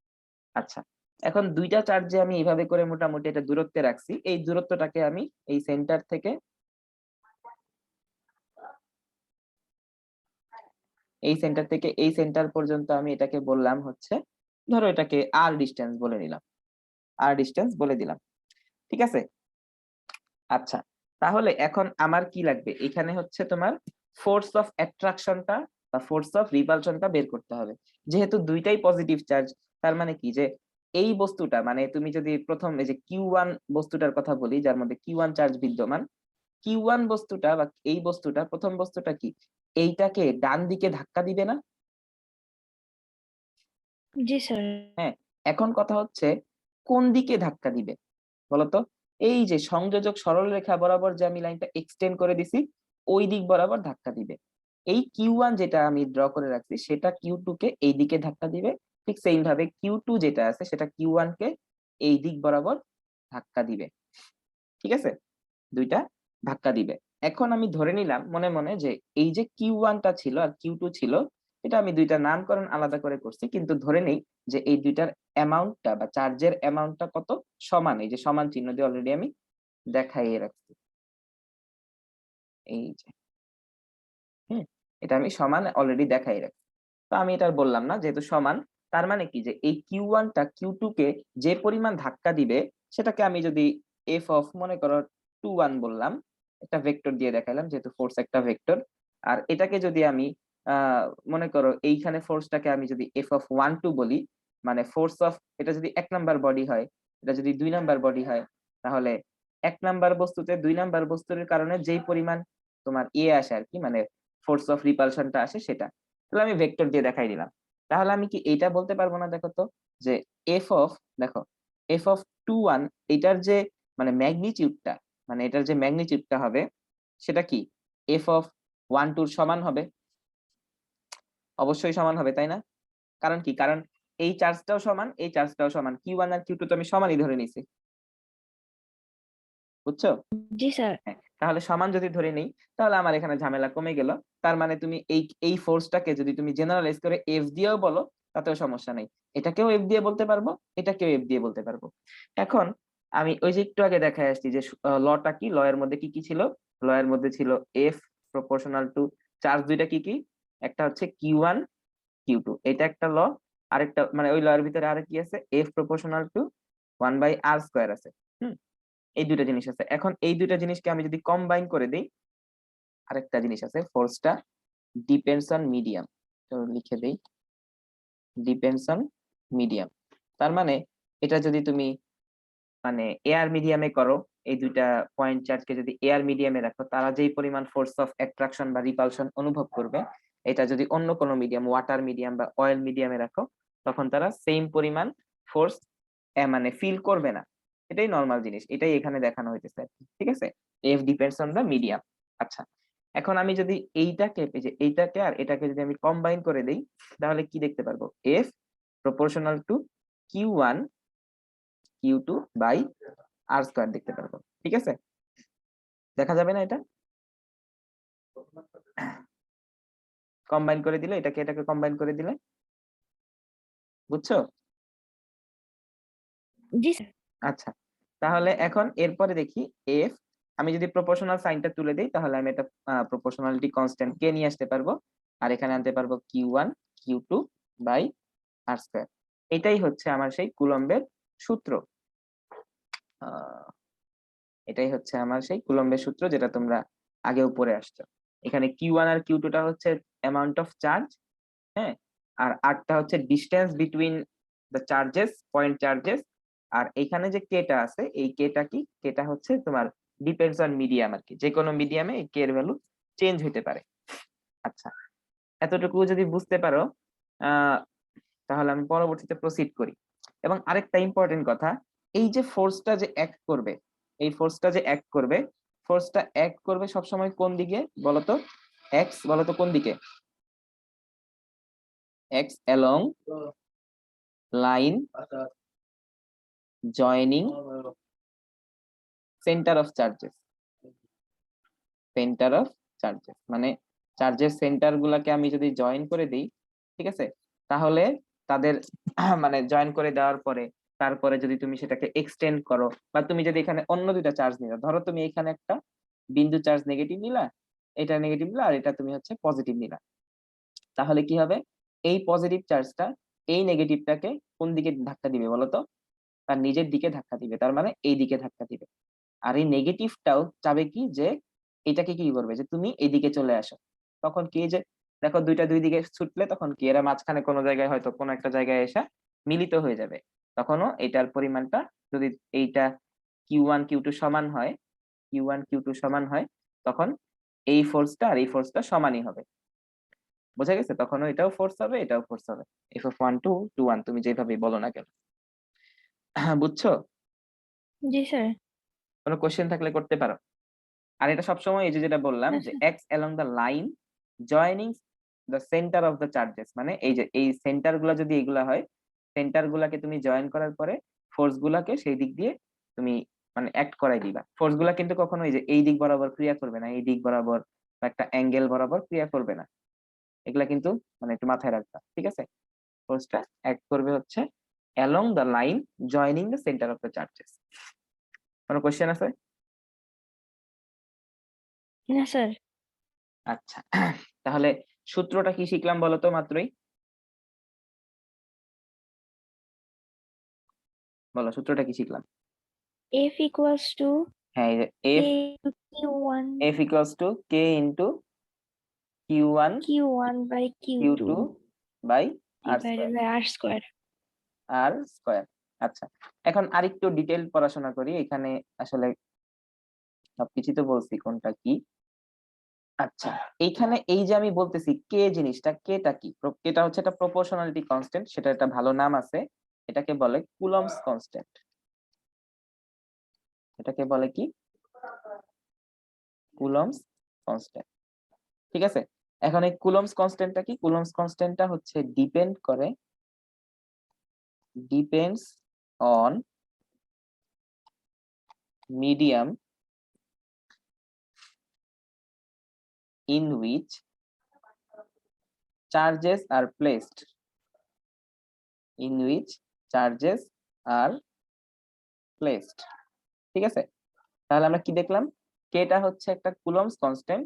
আচ্ছা, এখন দুইটা চার্জে আমি এইভাবে করে মোটামুটি এটা দূরত্বে রাখছি। এই দূরত্বটাকে আমি এই সেন্টার থেকে এই সেন্টার পর্যন্ত আমি এটাকে বললাম হচ্ছে, ধরো এটাকে আর ডিস্টেন্স বলে নিলাম, আর ডিস্টেন্স বলে দিলাম। ঠিক আছে, আচ্ছা, তাহলে এখন আমার কি লাগবে? এখানে হচ্ছে তোমার ফোর্স অফ অ্যাট্রাকশনটা বা ফোর্স অফ রিপালশনটা বের করতে হবে। যেহেতু দুইটাই পজিটিভ চার্জ, তার মানে কি যে এই বস্তুটা মানে তুমি যদি প্রথম এই যে Q1 বস্তুটার কথা বলি, যার মধ্যে Q1 চার্জ বিদ্যমান, Q1 বস্তুটা বা এই বস্তুটা প্রথম বস্তুটা কি এইটাকে ডান দিকে ধাক্কা দিবে না? জি স্যার। হ্যাঁ, এখন কথা হচ্ছে কোন দিকে ধাক্কা দিবে বলতো? এই যে সংযোজক সরল রেখা বরাবর যে আমি লাইনটা এক্সটেন্ড করে দিছি, ওই দিক বরাবর ধাক্কা দিবে। এই Q1 যেটা আমি ড্র করে রাখছি, সেটা Q2 কে এই দিকে ধাক্কা দিবে। ঠিক সেইম ভাবে Q2 যেটা আছে সেটা Q1 কে এই দিক বরাবর ধাক্কা দিবে। ঠিক আছে, দুইটা ধাক্কা দিবে। এখন আমি ধরে নিলাম মনে মনে যে এই যে Q1 টা ছিল আর Q2 ছিল, এটা আমি দুইটা নামকরণ আলাদা করে করছি, কিন্তু ধরে নেই যে এই দুইটার অ্যামাউন্টটা বা চার্জের অ্যামাউন্টটা কত সমান। এই যে সমান চিহ্ন দিয়ে অলরেডি আমি দেখাইয়ে রাখছি, এই যে হুম, এটা আমি সমান অলরেডি দেখাই রাখছি। তো আমি এটা আর বললাম না, যেহেতু সমান। তার মানে কি যে এই Q1 টা Q2 কে যে পরিমাণ ধাক্কা দিবে, সেটাকে আমি যদি f অফ মনে করো 2 1 বললাম, একটা ভেক্টর দিয়ে দেখাইলাম যেহেতু ফোর্স একটা ভেক্টর। আর এটাকে যদি আমি মনে করো এইখানে ফোর্সটাকে আমি যদি f অফ 1 2 বলি, মানে ফোর্স অফ এটা যদি 1 নাম্বার বডি হয়, এটা যদি 2 নাম্বার বডি হয়, তাহলে 1 নাম্বার বস্তুতে 2 নাম্বার বস্তুর কারণে যেই পরিমাণ তোমার আসে আর কি, মানে ফোর্স অফ রিপালশনটা আসে সেটা। তাহলে আমি ভেক্টর দিয়ে দেখাই দিলাম। তাহলে আমি কি এটা বলতে পারবো না? দেখো তো, যে এফ অফ দেখো এফ অফ 2 1 এটার যে মানে ম্যাগনিটিউডটা, মানে এটার যে ম্যাগনিটিউডটা হবে সেটা কি এফ অফ 1 2 সমান হবে? অবশ্যই সমান হবে, তাই না? কারণ কি? কারণ এই চার্জটাও সমান, এই চার্জটাও সমান, Q1 আর Q2 তো আমি সমানই ধরে নিয়েছি। বুঝছো? জি স্যার। হ্যাঁ, তাহলে সমান যদি ধরে নেই, তাহলে আমার এখানে ঝামেলা কমে গেল। তার মানে তুমি এই এই ফোর্সটাকে যদি তুমি জেনারেলাইজ করে এফ দিয়েও বলো, তাতেও সমস্যা নেই। এটাকেও এফ দিয়ে বলতে পারবো, এটাকেও এফ দিয়ে বলতে পারবো। এখন আমি ওই যে একটু আগে দেখায় আসছি যে লটা কি, ল এর মধ্যে কি কি ছিল? ল এর মধ্যে ছিল এফ প্রপোর্শনাল টু চার্জ দুইটা কি কি, একটা হচ্ছে Q1 Q2, এটা একটা ল। আরেকটা মানে ওই ল এর ভিতরে আর কি আছে, এফ প্রপোর্শনাল টু 1/r² আছে। হুম, এই দুইটা জিনিস আছে। এখন এই দুইটা জিনিসকে আমি যদি কম্বাইন করে দেই, আরেকটা জিনিস আছে, ফোর্সটা ডিপেন্ডস অন মিডিয়াম। তো লিখে দেই ডিপেন্ডস অন মিডিয়াম। তার মানে এটা যদি তুমি মানে এয়ার মিডিয়ামে করো, এই দুইটা পয়েন্ট চার্জকে যদি এয়ার মিডিয়ামে রাখো, তারা যেই পরিমাণ ফোর্স অফ অ্যাট্রাকশন বা রিপালশন অনুভব করবে, এটা যদি অন্য কোনো মিডিয়াম, ওয়াটার মিডিয়াম বা অয়েল মিডিয়ামে রাখো, তখন তারা সেম পরিমাণ ফোর্স মানে ফিল করবে না। এটাই নর্মাল জিনিস, এটাই এখানে দেখানো হইতেছে আর কি, ঠিক আছে। F depends on the medium. আচ্ছা, এখন আমি যদি এইটাকে এই যে এইটাকে আর এটাকে যদি আমি কম্বাইন করে দেই, তাহলে কি দেখতে পারবো? F proportional to Q1 Q2 by R square দেখতে পারবো, ঠিক আছে। দেখা যাবে না এটা? কম্বাইন করে দিলে, এটাকে এটাকে কম্বাইন করে দিলে, বুঝছো? জি স্যার। আচ্ছা, তাহলে এখন এরপরে দেখি এফ, আমি যদি প্রপোর্শনাল সাইনটা তুলে দিই, তাহলে আমি এটা প্রপোর্শনালিটি কনস্ট্যান্ট কে নিয়ে আসতে পারবো, আর এখানে আনতে পারবো Q1 Q2 by R square. এটাই হচ্ছে আমার সেই কুলম্বের সূত্র। এটাই হচ্ছে আমার সেই কুলম্বের সূত্র, যেটা তোমরা আগেও পড়ে আসছো। এখানে Q1 আর Q2 টা হচ্ছে অ্যামাউন্ট অফ চার্জ, হ্যাঁ, আর আরটা হচ্ছে distance between the charges, point charges. আর এখানে যে কেটা আছে, এই কেটা কি? কেটা হচ্ছে তোমার ডিপেন্ডস অন মিডিয়াম আর কি, যে কোনো মিডিয়ামে এই কে এর ভ্যালু চেঞ্জ হতে পারে। আচ্ছা, এতটুকু যদি বুঝতে পারো, তাহলে আমি পরবর্তীতে প্রসিড করি। এবং আরেকটা ইম্পর্টেন্ট কথা, এই যে ফোর্সটা যে অ্যাক্ট করবে, এই ফোর্সটা যে অ্যাক্ট করবে, ফোর্সটা অ্যাক্ট করবে সবসময় কোন দিকে বলতো? এক্স, বলতো কোন দিকে? X along line joining centre of charges. Centre of charges মানে চার্জের সেন্টার গুলাকে আমি যদি জয়েন করে দিই, ঠিক আছে, তাহলে তাদের মানে জয়েন করে দেওয়ার পরে, তারপরে যদি তুমি সেটাকে এক্সটেন্ড করো, বা তুমি যদি এখানে অন্য দুইটা চার্জ নিলা, ধরো তুমি এখানে একটা বিন্দু চার্জ নেগেটিভ নিলা, এটা নেগেটিভ নিলা, আর এটা তুমি হচ্ছে পজিটিভ নিলা, তাহলে কি হবে? এই পজিটিভ চার্জটা এই নেগেটিভটাকে কোন দিকে ধাক্কা দিবে বলতো? তার নিজের দিকে ধাক্কা দিবে, তার মানে এই দিকে ধাক্কা দিবে। আর এই নেগেটিভটাও চাবে কি, যে এটাকে কি করবে, যে তুমি এইদিকে চলে আসো। তখন কি, যে দেখো দুইটা দুই দিকে ছুটলে তখন কি, এরা মাঝখানে কোনো জায়গায় হয়তো কোনো একটা জায়গায় এসে মিলিত হয়ে যাবে। তখনও এটার পরিমাণটা, যদি এইটা Q1 Q2 সমান হয়, Q1 Q2 সমান হয়, তখন এই ফোর্সটা আর এই ফোর্সটা সমানই হবে। বোঝা গেছে? তখনও এটাও ফোর্স হবে, এটাও ফোর্স হবে। F(1 2 2 1) তুমি যেভাবে বলো না কেন। বুঝছো? জি স্যার। কোনো কোশ্চেন থাকলে করতে পারো। আর এটা সবসময় এই যে যেটা বললাম, না যে sir. X along the line joining the centre of the charges, মানে এই যে এই সেন্টার গুলা যদি এগুলা হয়, সেন্টার গুলাকে তুমি জয়েন করার পরে ফোর্স গুলাকে সেই দিক দিয়ে তুমি মানে অ্যাক্ট করাই দিবা। ফোর্স গুলা কিন্তু কখনো এই যে এই দিক বরাবর ক্রিয়া করবে না, এই দিক বরাবর বা একটা অ্যাঙ্গেল বরাবর ক্রিয়া করবে না। এগুলা কিন্তু মানে একটু মাথায় রাখবা, ঠিক আছে। ফোর্সটা অ্যাক্ট করবে হচ্ছে along the line joining the centre of the charges. কোনো কোশ্চেন আছে? না স্যার। আচ্ছা, তাহলে সূত্রটা কি শিখলাম বলতো মাত্রই? বলো, সূত্রটা কি শিখলাম? F equals to হ্যাঁ, এই যে K F, into Q1 F equals to K into Q1 Q1 by Q2 Q2 by R divided square, by R square. R square. আচ্ছা, এখন আরেকটু ডিটেইল পড়াশোনা করি। এখানে আসলে সবকিছু তো বলছি, কোনটা কি। আচ্ছা, এইখানে এই যে আমি বলতেছি কে জিনিসটা, কেটা কি? কেটা হচ্ছে একটা প্রপোর্শনালিটি কনস্ট্যান্ট, সেটা একটা ভালো নাম আছে। এটাকে বলে কুলম্বস কনস্ট্যান্ট। এটাকে বলে কি? কুলম্বস কনস্ট্যান্ট, ঠিক আছে। এখন এই কুলম্বস কনস্ট্যান্টটা কি? কুলম্বস কনস্ট্যান্টটা হচ্ছে depends on medium in which charges are placed, in which charges are placed, ঠিক আছে। তাহলে আমরা কি দেখলাম? কেটা হচ্ছে একটা কুলম্বস কনস্ট্যান্ট,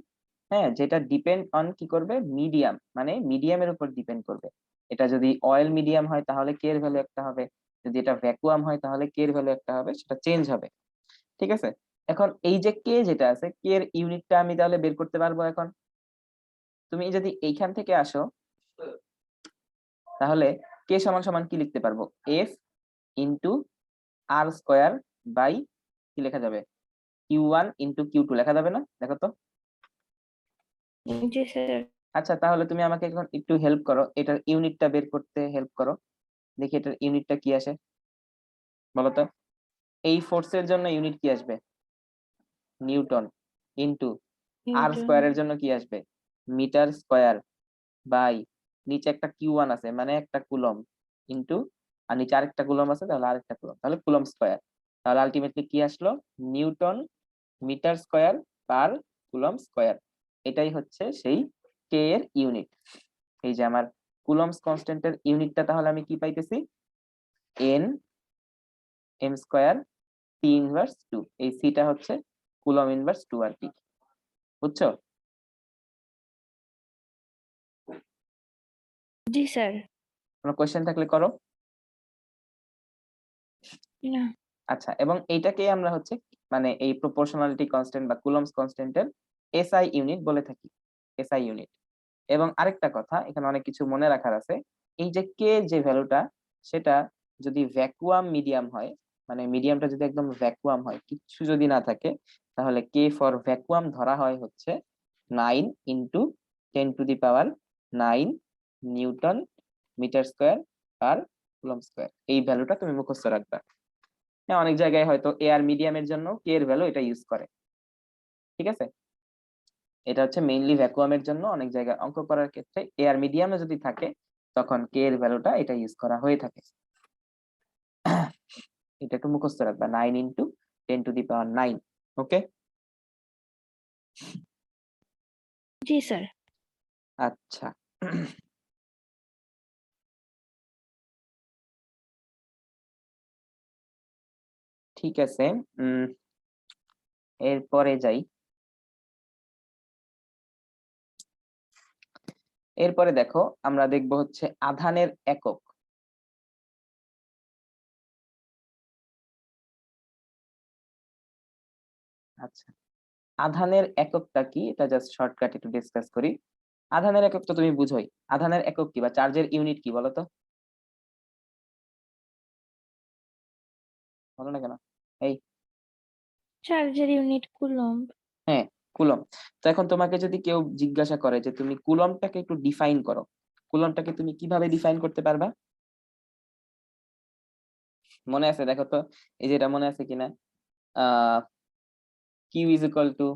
হ্যাঁ, যেটা ডিপেন্ড অন কি করবে? মিডিয়াম, মানে মিডিয়ামের উপর ডিপেন্ড করবে। এটা যদি অয়েল মিডিয়াম হয় তাহলে কে এর ভ্যালু একটা হবে, যদি এটা ভ্যাকুয়াম হয় তাহলে কে এর ভ্যালু একটা হবে, সেটা চেঞ্জ হবে, ঠিক আছে। এখন এই যে কে যেটা আছে, কে এর ইউনিটটা আমি তাহলে বের করতে পারবো। এখন তুমি যদি এইখান থেকে আসো, তাহলে কে সমান সমান কি লিখতে পারবো? F into R square by কি লেখা যাবে, Q1 ইন্টু Q2 লেখা যাবে না? দেখো তো। জি স্যার। আচ্ছা, তাহলে তুমি আমাকে এখন একটু হেল্প করো, এটার ইউনিটটা বের করতে হেল্প করো। দেখি এটার ইউনিটটা কি আসে বলো তো। এই ফোর্সের জন্য ইউনিট কি আসবে? নিউটন। ইন্টু আর স্কোয়ারের জন্য কি আসবে? মিটার স্কোয়ার বাই নিচে একটা Q1 আছে মানে একটা কুলম, ইন্টু আর নিচে আরেকটা কুলম আছে তাহলে আরেকটা কুলম, তাহলে কুলম স্কোয়ার। তাহলে আলটিমেটলি কি আসলো? Newton metre square per coulomb square. এটাই হচ্ছে সেই কে এর ইউনিট। এই যে আমার কুলমস কনস্ট্যান্টের ইউনিটটা তাহলে আমি কি পাইতেছি? N M square P inverse 2। এই সিটা হচ্ছে কুলম ইনভার্স 2 আর কি, বুঝছো? জি স্যার। কোনো কোশ্চেন থাকলে করো। না। আচ্ছা, এবং এইটাকে আমরা হচ্ছে মানে এই প্রপোর্শনালিটি কনস্ট্যান্ট বা কুলমস কনস্ট্যান্টের এসআই ইউনিট বলে থাকি, এসআই ইউনিট। এবং আরেকটা কথা এখানে অনেক কিছু মনে রাখার আছে, এই যে কে যে ভ্যালুটা, সেটা যদি ভ্যাকুয়াম মিডিয়াম হয়, মানে মিডিয়ামটা যদি একদম ভ্যাকুয়াম হয়, কিচ্ছু যদি না থাকে, তাহলে কে ফর ভ্যাকুয়াম ধরা হয় হচ্ছে 9 ইন্টু 10⁹ নিউটন মিটার স্কোয়ার আর কুলম স্কোয়ার। এই ভ্যালুটা তুমি মুখস্থ রাখবা। হ্যাঁ, অনেক জায়গায় হয়তো এয়ার মিডিয়ামের জন্য কে এর ভ্যালু এটা ইউজ করে, ঠিক আছে? এটা হচ্ছে মেইনলি ভ্যাকুয়ামের জন্য, অনেক জায়গায় অঙ্ক করার ক্ষেত্রে এয়ার মিডিয়ামে যদি থাকে তখন কে এর ভ্যালুটা এটা ইউজ করা হয়ে থাকে। এটা একটু মুখস্থ রাখবা, 9 ইন্টু 10⁹ ওকে। জি স্যার। আচ্ছা, ঠিক আছে। এরপরে যাই। এরপরে দেখো আমরা দেখবো হচ্ছে আধানের একক। আচ্ছা, আধানের এককটা কি এটা জাস্ট শর্টকাট একটু ডিসকাস করি। আধানের একক তো তুমি বুঝোই, আধানের একক কি বা চার্জের ইউনিট কি বলো তো? বলো না কেন? এই চার্জের ইউনিট কুলম্ব। হ্যাঁ, কুলম। তো এখন তোমাকে যদি কেউ জিজ্ঞাসা করে যে তুমি কুলমটাকে একটু ডিফাইন করো, কুলমটাকে তুমি কিভাবে ডিফাইন করতে পারবা? মনে আছে? দেখো তো, এই যে এটা মনে আছে কিনা, Q is equal to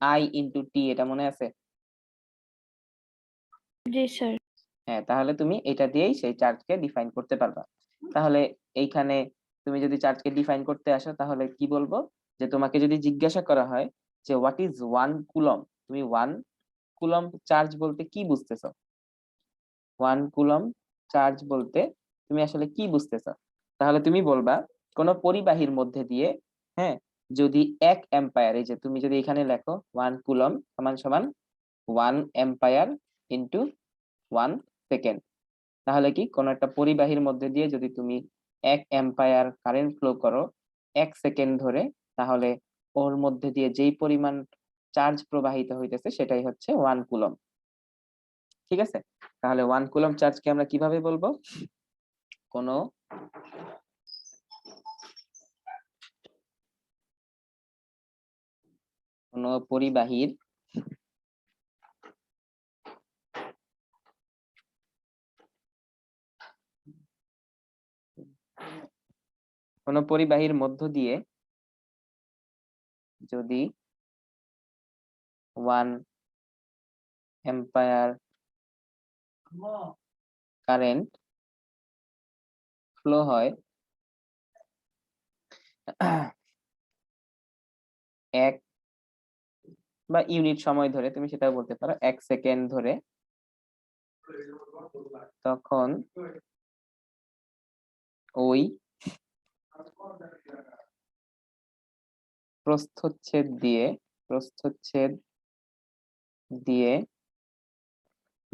I into T, এটা মনে আছে? জি স্যার। হ্যাঁ, তাহলে তুমি এটা দিয়েই সেই চার্জকে ডিফাইন করতে পারবা। তাহলে এইখানে তুমি যদি চার্জকে ডিফাইন করতে আসো তাহলে কি বলবো, যে তোমাকে যদি জিজ্ঞাসা করা হয় যে হোয়াট ইজ 1 কুলম, তুমি 1 কুলম চার্জ বলতে কি বুঝতেছো? 1 কুলম চার্জ বলতে তুমি আসলে কি বুঝতেছো? তাহলে তুমি বলবা কোন পরিবাহীর মধ্যে দিয়ে, হ্যাঁ, যদি 1 এম্পায়ার, এই যে তুমি যদি এখানে লেখো 1 কুলম সমান সমান 1 এম্পায়ার ইন্টু 1 সেকেন্ড, তাহলে কি কোন একটা পরিবাহীর মধ্যে দিয়ে যদি তুমি 1 এম্পায়ার কারেন্ট ফ্লো করো 1 সেকেন্ড ধরে, তাহলে ওর মধ্যে দিয়ে যেই পরিমাণ চার্জ প্রবাহিত হইতেছে সেটাই হচ্ছে 1 কুলম। ঠিক আছে? তাহলে 1 কুলম চার্জকে আমরা কিভাবে বলবো? কোন কোন পরিবাহীর মধ্য দিয়ে যদি 1 এম্পায়ার কারেন্ট ফ্লো হয় 1 বা ইউনিট সময় ধরে, তুমি সেটা বলতে পারো 1 সেকেন্ড ধরে, তখন ওই প্রস্থচ্ছেদ দিয়ে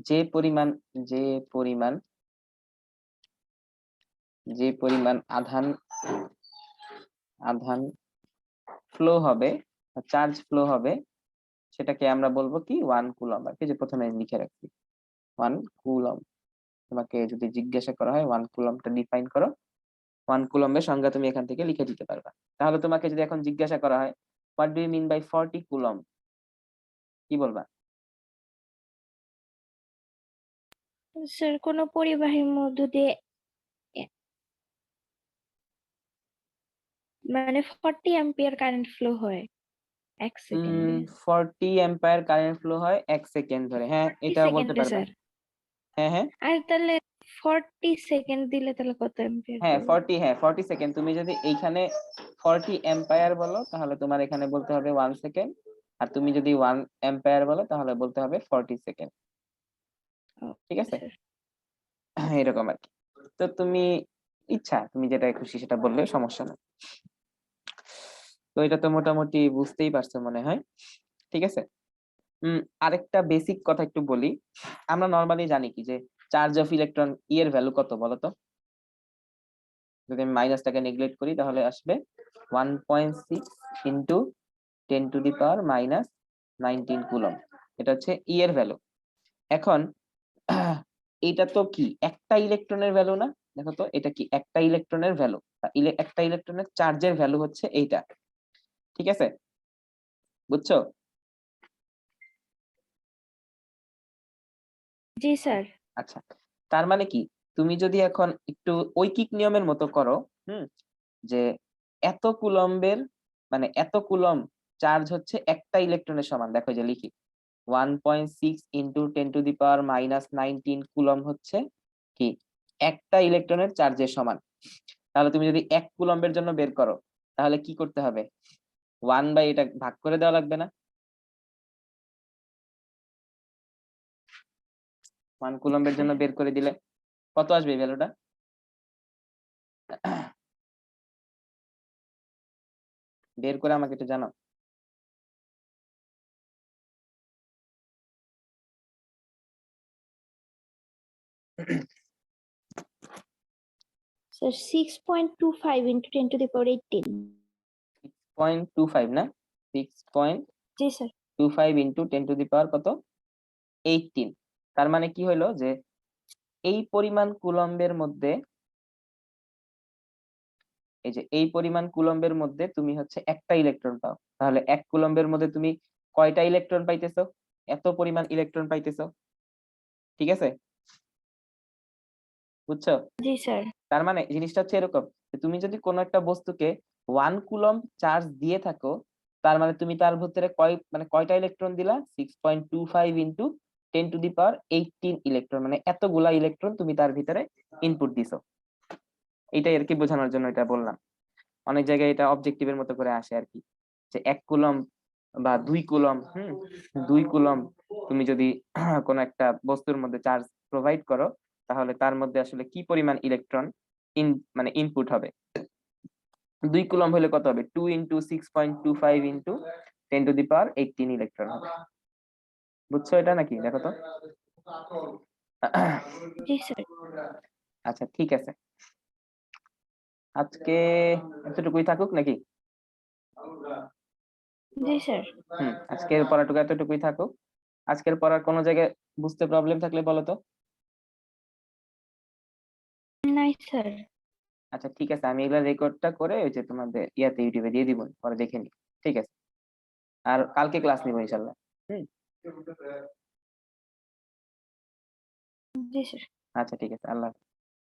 যে পরিমাণ যে পরিমাণ যে পরিমাণ আধান ফ্লো হবে, চার্জ ফ্লো হবে, সেটাকে আমরা বলবো কি 1 কুলম। আর কি যে প্রথমে লিখে রাখছি 1 কুলম। তোমাকে যদি জিজ্ঞাসা করা হয় 1 কুলমটা ডিফাইন করো, 1 কুলম্বের সংজ্ঞা তুমি এখান থেকে লিখে দিতে পারবা। তাহলে তোমাকে যদি এখন জিজ্ঞাসা করা হয় what do you mean by 40 coulomb, কি বলবা? স্যার কোন পরিবাহীর মধ্য দিয়ে মানে 40 অ্যাম্পিয়ার কারেন্ট ফ্লো হয় 1 সেকেন্ডে। 40 অ্যাম্পিয়ার কারেন্ট ফ্লো হয় 1 সেকেন্ড ধরে, হ্যাঁ এটা বলতে সেকেন্ডে পারবা। স্যার। হ্যাঁ হ্যাঁ আর তাহলে 40 সেকেন্ড দিলে তাহলে কত অ্যাম্পিয়ার হ্যাঁ হবে? 40, হ্যাঁ 40 সেকেন্ড। তুমি যদি এইখানে 40 অ্যাম্পিয়ার বলো তাহলে তোমার এখানে বলতে হবে 1 সেকেন্ড, আর তুমি যদি 1 অ্যাম্পিয়ার বলো তাহলে বলতে হবে 40 সেকেন্ড। ঠিক আছে, স্যার এরকম আর কি। তো তুমি ইচ্ছা তুমি যেটা খুশি সেটা বললে সমস্যা নেই। তো এটা তো মোটামুটি বুঝতেই পারছো মনে হয়, ঠিক আছে। আরেকটা বেসিক কথা একটু বলি। আমরা নরমালি জানি কি যে চার্জ অফ ইলেকট্রন এর ভ্যালু কত বলতো? যদি আমি মাইনাসটাকে নেগলেক্ট করি তাহলে আসবে 1.6 into 10 to the power minus 19 coulomb. এটা হচ্ছে ই এর ভ্যালু। এখন এটা তো কি একটা ইলেকট্রনের ভ্যালু না? দেখো তো এটা কি একটা ইলেকট্রনের ভ্যালু, একটা ইলেকট্রনের চার্জের ভ্যালু হচ্ছে এইটা, ঠিক আছে, বুঝছো? জি স্যার। আচ্ছা, তার মানে কি তুমি যদি এখন একটু ঐকিক নিয়মের মতো করো, যে এত কুলম্বের মানে এত কুলম্ব চার্জ হচ্ছে একটা ইলেকট্রনের সমান, দেখো যে লিখি 1.6 into 10 to the power minus 19 coulomb হচ্ছে কি একটা ইলেকট্রনের চার্জের সমান। তাহলে তুমি যদি 1 কুলম্বের জন্য বের করো তাহলে কি করতে হবে? 1 বাই এটা ভাগ করে দেওয়া লাগবে না? 1 কুলম্বের জন্য বের করে দিলে কত আসবে এই ভ্যালুটা? বের করে আমাকে একটু জানাও। স্যার 6.25 ইন্টু 10 টু দি পাওয়ার 18। 6.25 না? 6.25 জি স্যার। ইন্টু 10 টু দি পাওয়ার কত? 18। তার মানে কি হলো যে এই পরিমাণ কুলম্বের মধ্যে, এই যে এই পরিমাণ কুলম্বের মধ্যে তুমি হচ্ছে একটা ইলেকট্রন পাও। তাহলে 1 কুলম্বের মধ্যে তুমি কয়টা ইলেকট্রন পাইতেছো? এত পরিমাণ ইলেকট্রন পাইতেছো, ঠিক আছে, বুঝছো? জি স্যার। তার মানে জিনিসটা হচ্ছে এরকম যে তুমি যদি কোনো একটা বস্তুকে 1 কুলম্ব চার্জ দিয়ে থাকো তার মানে তুমি তার ভিতরে কয়টা ইলেকট্রন দিলা? 6.25 into 10 to the power 18 electron, মানে এতগুলা ইলেকট্রন তুমি তার ভিতরে ইনপুট দিছো। এটাই আর কি বোঝানোর জন্য এটা বললাম। অনেক জায়গায় এটা অবজেক্টিভের মতো করে আসে আর কি, যে 1 কুলম্ব বা 2 কুলম্ব, 2 কুলম্ব তুমি যদি কোনো একটা বস্তুর মধ্যে চার্জ প্রোভাইড করো তাহলে তার মধ্যে আসলে কি পরিমাণ ইলেকট্রন মানে ইনপুট হবে। 2 কুলম্ব হলে কত হবে? 2 into 6.25 into 10 to the power 18 electron হবে। বুঝছো এটা নাকি? দেখো তো। জি স্যার। আচ্ছা ঠিক আছে, আজকে এতটুকুই থাকুক নাকি? জি স্যার। আজকের পড়াটুকু এতটুকুই থাকুক। আজকের পড়ার কোনো জায়গায় বুঝতে প্রবলেম থাকলে বলো তো। নাই স্যার। আচ্ছা ঠিক আছে, আমি এগুলা রেকর্ডটা করে ওই যে তোমাদের ইয়াতে ইউটিউবে দিয়ে দিব, পরে দেখে নি, ঠিক আছে। আর কালকে ক্লাস নিবো ইনশাল্লাহ। হুম, জি স্যার। আচ্ছা ঠিক আছে, আল্লাহ হাফেজ।